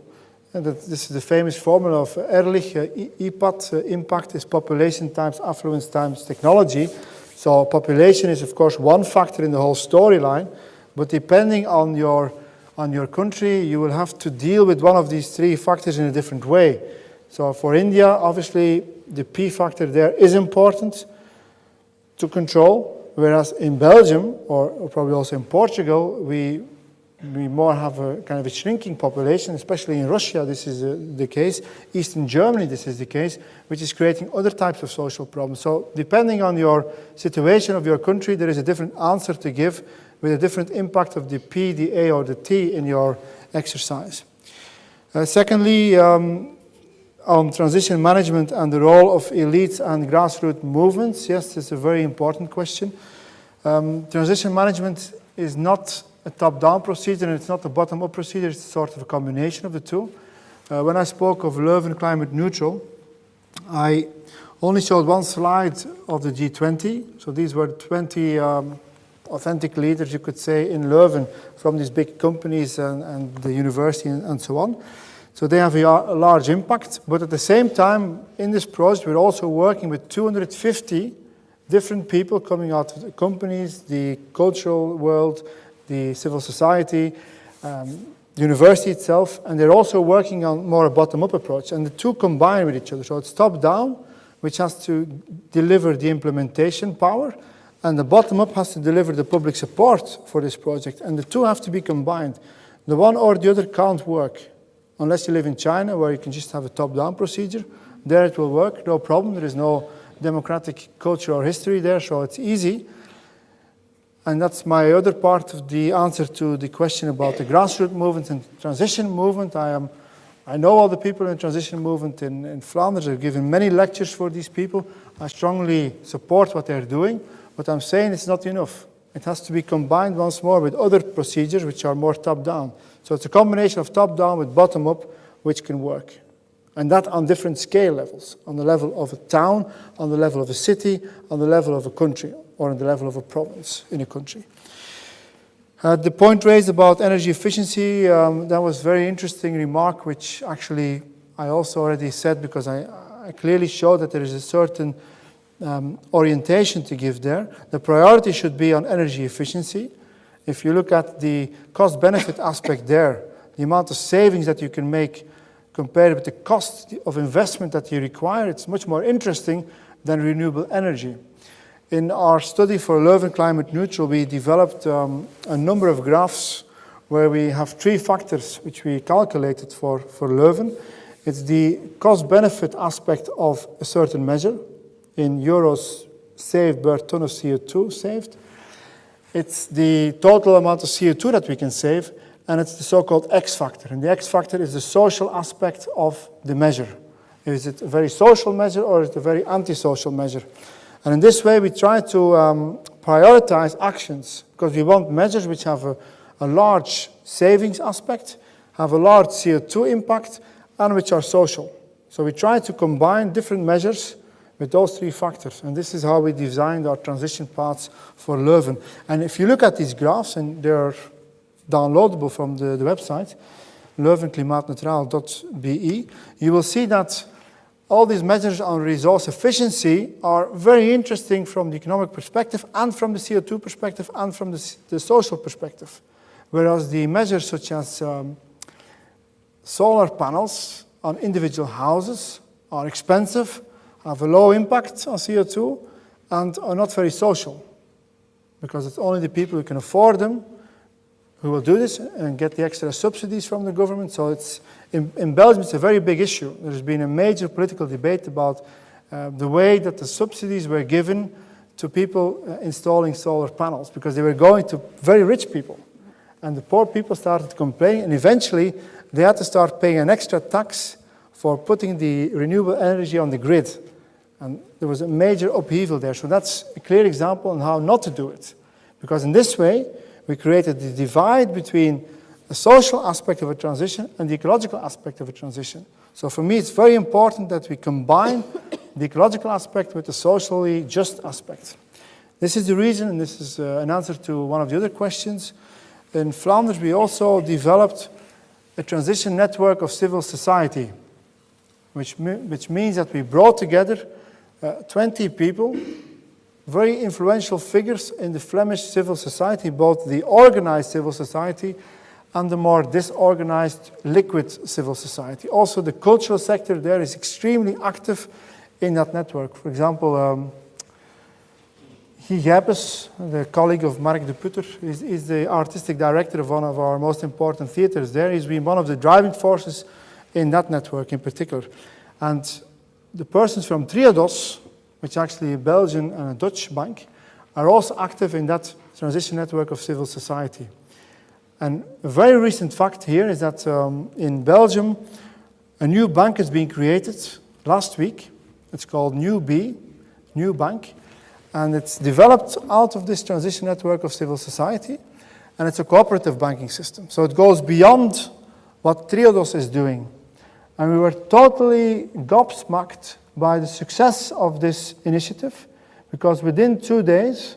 And that this is the famous formula of Ehrlich, impact is population times affluence times technology. So population is, of course, one factor in the whole storyline, but depending on your country, you will have to deal with one of these three factors in a different way. So for India, obviously, the P factor there is important to control, whereas in Belgium, or probably also in Portugal, we more have a kind of a shrinking population, especially in Russia this is the case, Eastern Germany this is the case, which is creating other types of social problems. So depending on your situation of your country, there is a different answer to give with a different impact of the P, the A, or the T in your exercise. Secondly, on transition management and the role of elites and grassroots movements. Yes, it's a very important question. Transition management is not a top-down procedure and it's not a bottom-up procedure, it's sort of a combination of the two. When I spoke of Leuven climate neutral, I only showed one slide of the G20. So these were 20 authentic leaders, you could say, in Leuven from these big companies and the university and so on. So they have a large impact, but at the same time, in this project, we're also working with 250 different people coming out of the companies, the cultural world, the civil society, the university itself, and they're also working on more a bottom-up approach, and the two combine with each other. So it's top-down, which has to deliver the implementation power, And the bottom-up has to deliver the public support for this project. And the two have to be combined. The one or the other can't work. Unless you live in China, where you can just have a top-down procedure. There it will work, no problem. There is no democratic culture or history there, so it's easy. And that's my other part of the answer to the question about the grassroots movement and transition movement. I know all the people in the transition movement in Flanders. I've given many lectures for these people. I strongly support what they're doing, but I'm saying it's not enough. It has to be combined once more with other procedures which are more top-down. So it's a combination of top-down with bottom-up which can work. And that on different scale levels, on the level of a town, on the level of a city, on the level of a country, or on the level of a province in a country. The point raised about energy efficiency, that was a very interesting remark, which actually I also already said, because I clearly showed that there is a certain orientation to give there. The priority should be on energy efficiency. If you look at the cost-benefit aspect there, the amount of savings that you can make compared with the cost of investment that you require, it's much more interesting than renewable energy. In our study for Leuven Climate Neutral, we developed a number of graphs where we have 3 factors which we calculated for Leuven. It's the cost-benefit aspect of a certain measure in euros saved per ton of CO2 saved. It's the total amount of CO2 that we can save, and it's the so-called X factor. And the X factor is the social aspect of the measure. Is it a very social measure or is it a very antisocial measure? And in this way, we try to prioritize actions, because we want measures which have a large savings aspect, have a large CO2 impact, and which are social. So we try to combine different measures with those 3 factors. And this is how we designed our transition paths for Leuven. And if you look at these graphs, and they're downloadable from the website, leuvenklimaatneutraal.be, you will see that all these measures on resource efficiency are very interesting from the economic perspective and from the CO2 perspective and from the social perspective. Whereas the measures such as solar panels on individual houses are expensive, have a low impact on CO2, and are not very social, because it's only the people who can afford them who will do this and get the extra subsidies from the government. So it's in Belgium, it's a very big issue. There's been a major political debate about the way that the subsidies were given to people installing solar panels, because they were going to very rich people. And the poor people started complaining, and eventually they had to start paying an extra tax for putting the renewable energy on the grid. And there was a major upheaval there. So that's a clear example on how not to do it. Because in this way, we created the divide between the social aspect of a transition and the ecological aspect of a transition. So for me, it's very important that we combine the ecological aspect with the socially just aspect. This is the reason, and this is an answer to one of the other questions. In Flanders, we also developed a transition network of civil society, which means that we brought together 20 people, very influential figures in the Flemish civil society, both the organized civil society and the more disorganized liquid civil society. Also, the cultural sector there is extremely active in that network. For example, Guy Geppes, the colleague of Mark de Putter, is the artistic director of one of our most important theaters there. He's been one of the driving forces in that network in particular. And the persons from Triodos, which is actually a Belgian and a Dutch bank, are also active in that transition network of civil society. And a very recent fact here is that in Belgium, a new bank has been created last week. It's called New Bank. And it's developed out of this transition network of civil society. And it's a cooperative banking system. So it goes beyond what Triodos is doing. And we were totally gobsmacked by the success of this initiative, because within 2 days,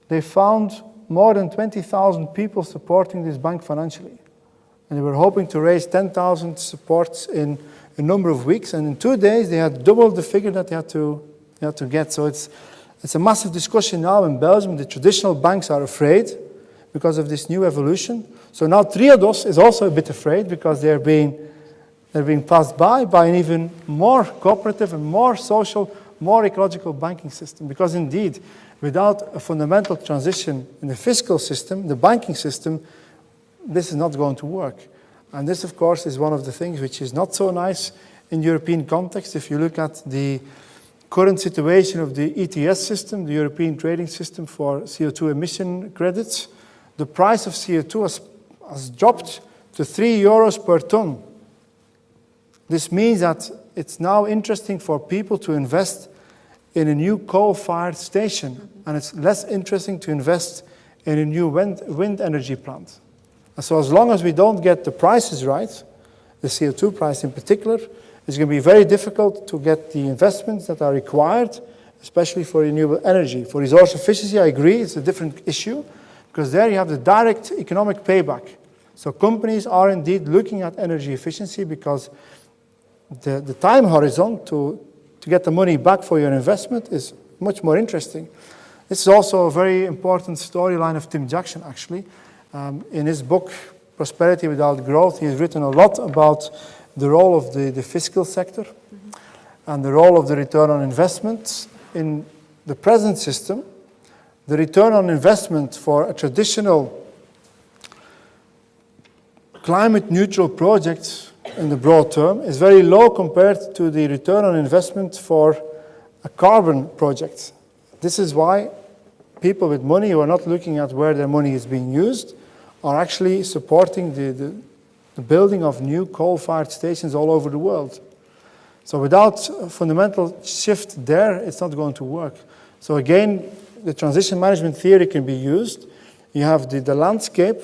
they found more than 20,000 people supporting this bank financially. And they were hoping to raise 10,000 supports in a number of weeks. And in 2 days, they had doubled the figure that they had to get. So it's a massive discussion now in Belgium. The traditional banks are afraid because of this new evolution. So now Triodos is also a bit afraid, because they're being passed by an even more cooperative and more social, more ecological banking system. Because indeed, without a fundamental transition in the fiscal system, the banking system, this is not going to work. And this, of course, is one of the things which is not so nice in European context. If you look at the current situation of the ETS system, the European trading system for CO2 emission credits, the price of CO2 has dropped to 3 euros per ton. This means that it's now interesting for people to invest in a new coal-fired station, and it's less interesting to invest in a new wind energy plant. And so as long as we don't get the prices right, the CO2 price in particular, it's going to be very difficult to get the investments that are required, especially for renewable energy. For resource efficiency, I agree, it's a different issue, because there you have the direct economic payback. So companies are indeed looking at energy efficiency because the time horizon to get the money back for your investment is much more interesting. This is also a very important storyline of Tim Jackson, actually. In his book, Prosperity Without Growth, he has written a lot about the role of the fiscal sector and the role of the return on investment. In the present system, the return on investment for a traditional climate-neutral project in the broad term is very low compared to the return on investment for a carbon project. This is why people with money who are not looking at where their money is being used are actually supporting the building of new coal-fired stations all over the world. So without a fundamental shift there, it's not going to work. So again, the transition management theory can be used. You have the landscape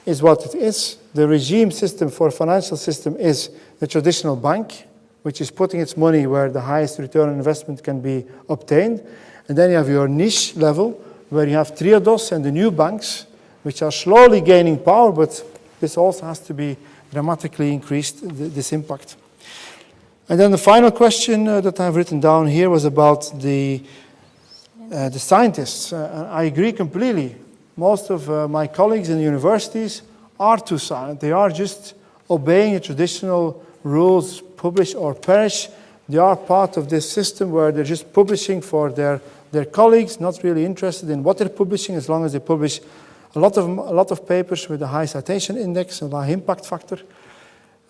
is what it is. The regime system for financial system is the traditional bank, which is putting its money where the highest return on investment can be obtained. And then you have your niche level, where you have Triodos and the new banks, which are slowly gaining power, but this also has to be dramatically increased, this impact. And then the final question that I've written down here was about the scientists. I agree completely. Most of my colleagues in the universities are too silent. They are just obeying the traditional rules, publish or perish. They are part of this system where they're just publishing for their colleagues, not really interested in what they're publishing, as long as they publish a lot of papers with a high citation index, a high impact factor.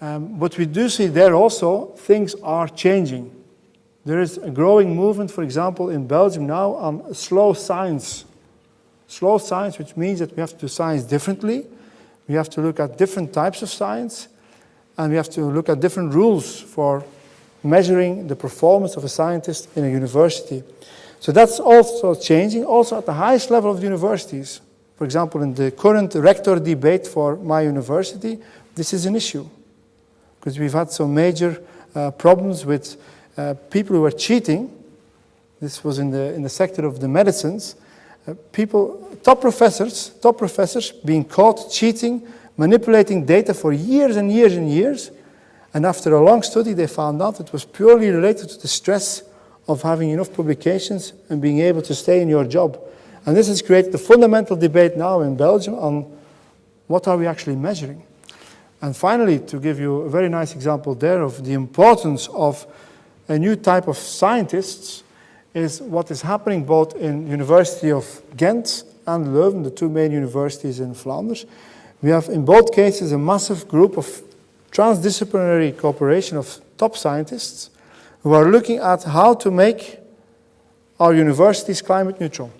But we do see there also things are changing. There is a growing movement, for example, in Belgium now on slow science. Slow science, which means that we have to do science differently. We have to look at different types of science, and we have to look at different rules for measuring the performance of a scientist in a university. So that's also changing, also at the highest level of the universities. For example, in the current rector debate for my university, this is an issue, because we've had some major problems with people who are cheating. This was in the sector of the medicines. Top professors being caught cheating, manipulating data for years and years and years. And after a long study, they found out it was purely related to the stress of having enough publications and being able to stay in your job. And this has created a fundamental debate now in Belgium on what are we actually measuring. And finally, to give you a very nice example there of the importance of a new type of scientists, is what is happening both in University of Ghent and Leuven, the two main universities in Flanders. We have in both cases a massive group of transdisciplinary cooperation of top scientists who are looking at how to make our universities climate neutral.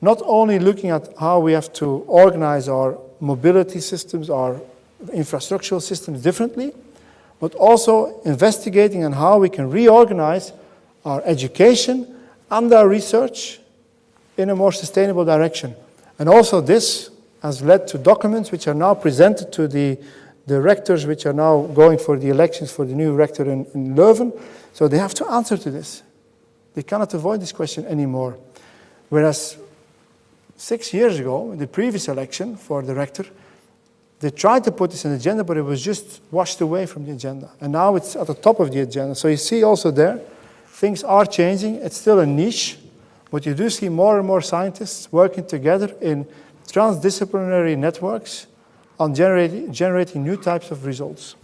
Not only looking at how we have to organize our mobility systems, our infrastructural systems differently, but also investigating on how we can reorganize our education and our research in a more sustainable direction. And also this has led to documents which are now presented to the rectors which are now going for the elections for the new rector in Leuven. So they have to answer to this. They cannot avoid this question anymore. Whereas 6 years ago, in the previous election for the rector, they tried to put this on the agenda, but it was just washed away from the agenda. And now it's at the top of the agenda. So you see also there, things are changing. It's still a niche, but you do see more and more scientists working together in transdisciplinary networks on generating new types of results.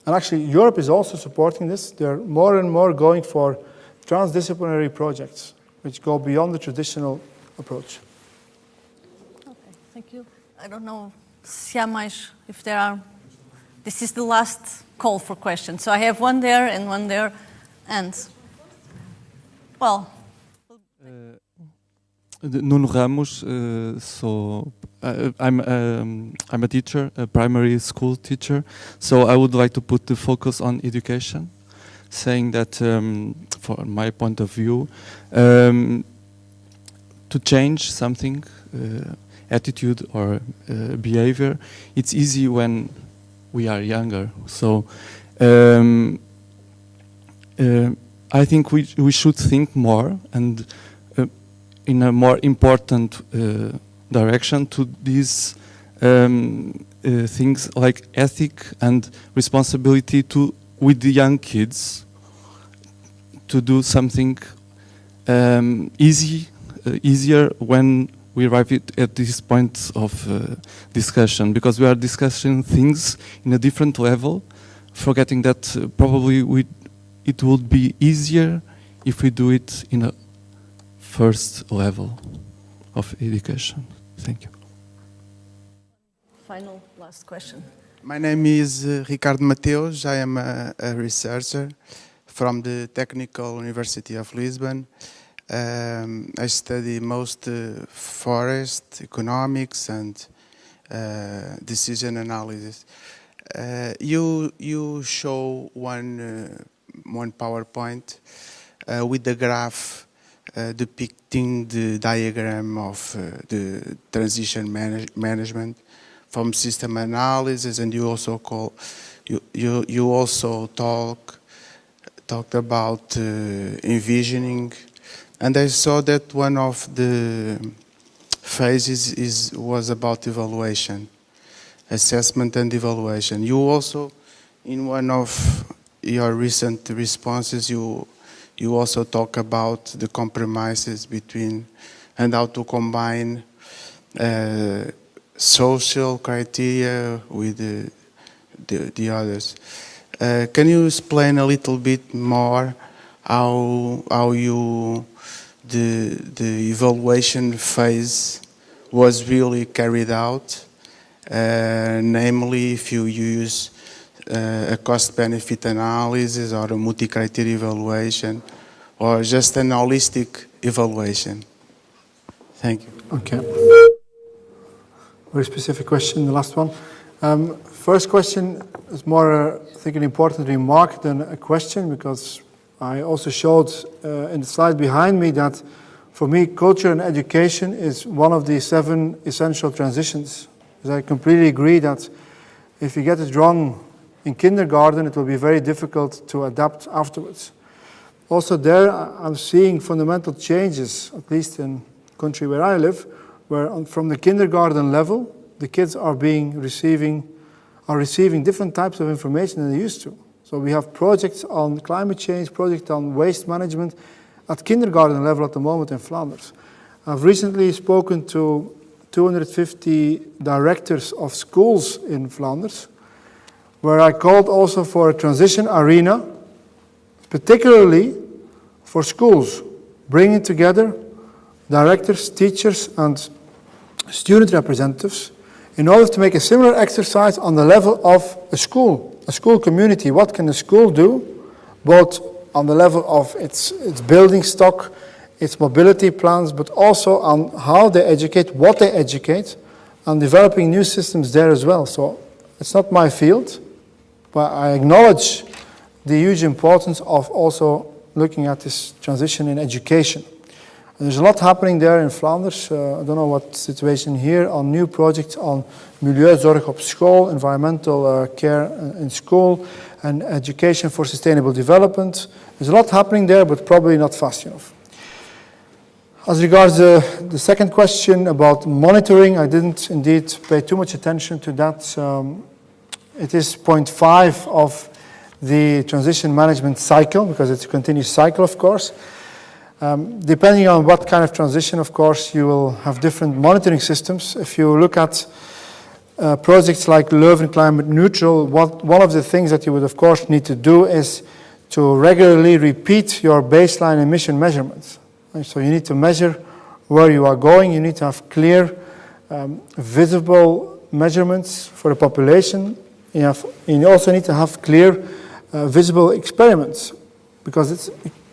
And actually, Europe is also supporting this. They're more and more going for transdisciplinary projects which go beyond the traditional approach. Okay, thank you. I don't know se há mais, if there are. This is the last call for questions. So I have one there and one there, and well. Nuno Ramos, I'm a teacher, a primary school teacher. So I would like to put the focus on education, saying that, from my point of view, to change something, attitude or behavior, it's easy when we are younger. So I think we should think more and in a more important direction to these things like ethic and responsibility with the young kids, to do something easier when we arrive at this point of discussion, because we are discussing things in a different level, forgetting that probably it would be easier if we do it in a first level of education. Thank you. Final last question. My name is Ricardo Mateus. I am a researcher from the Technical University of Lisbon. I study most forest economics and decision analysis. You show one PowerPoint with the graph depicting the diagram of the transition management from system analysis, and you also talked about envisioning, and I saw that one of the phases was about evaluation, assessment and evaluation. You also, in one of your recent responses, you also talk about the compromises between and how to combine social criteria with the others. Can you explain a little bit more how you the evaluation phase was really carried out? Namely, if you use a cost-benefit analysis or a multi-criteria evaluation, or just an holistic evaluation. Thank you. Okay. Very specific question, the last one. First question is more, I think, an important remark than a question, because I also showed in the slide behind me that for me, culture and education is one of the 7 essential transitions. Because I completely agree that if you get it wrong in kindergarten, it will be very difficult to adapt afterwards. Also there, I'm seeing fundamental changes, at least in the country where I live, where from the kindergarten level, the kids are receiving different types of information than they used to. So we have projects on climate change, projects on waste management at kindergarten level at the moment in Flanders. I've recently spoken to 250 directors of schools in Flanders, where I called also for a transition arena, particularly for schools, bringing together directors, teachers, and student representatives in order to make a similar exercise on the level of a school community. What can a school do, both on the level of its building stock, its mobility plans, but also on how they educate, what they educate, and developing new systems there as well. So it's not my field, but I acknowledge the huge importance of also looking at this transition in education. And there's a lot happening there in Flanders. I don't know what situation here on new projects on milieuzorg op school, environmental care in school, and education for sustainable development. There's a lot happening there, but probably not fast enough. As regards the second question about monitoring, I didn't indeed pay too much attention to that. It is point 5 of the transition management cycle, because it's a continuous cycle, of course. Depending on what kind of transition, of course, you will have different monitoring systems. If you look at projects like Leuven Climate Neutral, one of the things that you would, of course, need to do is to regularly repeat your baseline emission measurements. And so you need to measure where you are going. You need to have clear, visible measurements for the population. You also need to have clear, visible experiments, because it's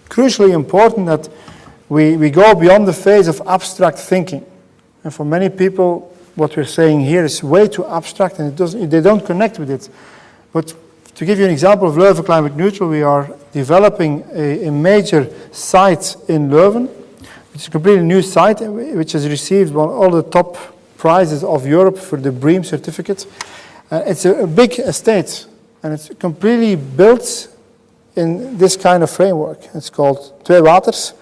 crucially important that we go beyond the phase of abstract thinking. And for many people, what we're saying here is way too abstract, and they don't connect with it. But to give you an example of Leuven Climate Neutral, we are developing a major site in Leuven. It's a completely new site, which has received all the top prizes of Europe for the BREEAM certificate. It's a big estate, and it's completely built in this kind of framework. It's called Twee Waters.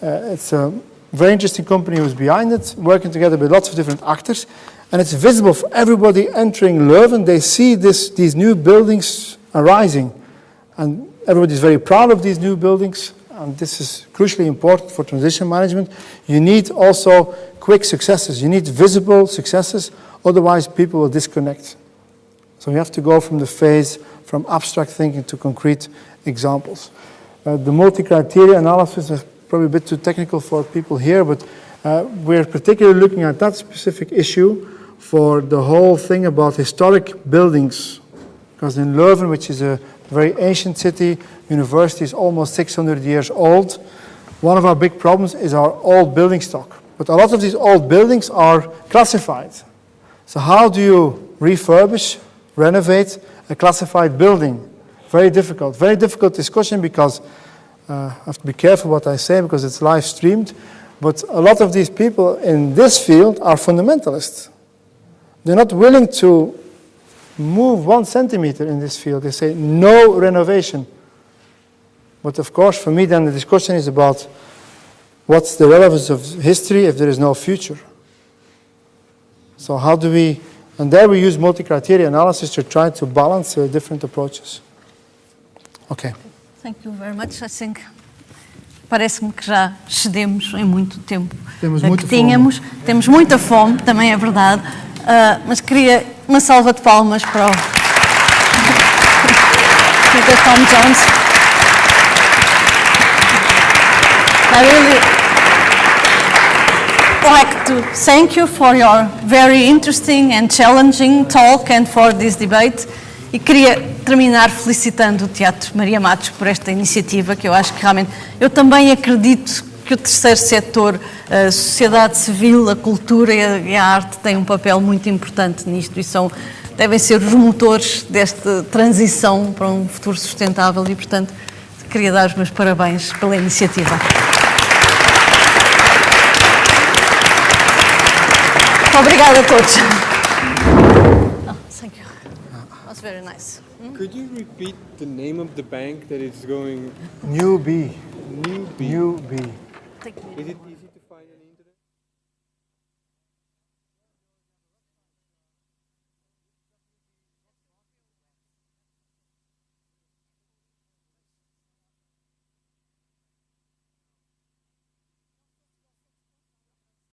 It's a very interesting company who's behind it, working together with lots of different actors. And it's visible for everybody entering Leuven. They see these new buildings arising. And everybody's very proud of these new buildings. And this is crucially important for transition management. You need also quick successes. You need visible successes. Otherwise, people will disconnect. So you have to go from the phase from abstract thinking to concrete examples. The multi-criteria analysis is probably a bit too technical for people here, but we're particularly looking at that specific issue for the whole thing about historic buildings. Because in Leuven, which is a very ancient city, university is almost 600 years old. One of our big problems is our old building stock. But a lot of these old buildings are classified. So how do you refurbish, renovate a classified building? Very difficult discussion, because I have to be careful what I say because it's live streamed. But a lot of these people in this field are fundamentalists. They're not willing to move 1 centimeter in this field. They say no renovation. But of course, for me, then the discussion is about what's the relevance of history if there is no future. So how do we, and there we use multi-criteria analysis to try to balance different approaches. Okay. Thank you very much. I think parece-me que já excedemos em muito tempo. Temos muita que tínhamos. fome. Temos muita fome, também é verdade. Mas queria uma salva de palmas para o Peter Tom Jones. I really like to thank you for your very interesting and challenging talk and for this debate. E queria terminar felicitando o Teatro Maria Matos por esta iniciativa, que eu acho que realmente, eu também acredito que o terceiro setor, a sociedade civil, a cultura e a arte têm um papel muito importante nisto e devem ser os motores desta transição para um futuro sustentável e, portanto, queria dar os meus parabéns pela iniciativa. Muito obrigada a todos. Thank you. That's very nice. Could you repeat the name of the bank that is going? New B. New B. New B. Thank you. Is it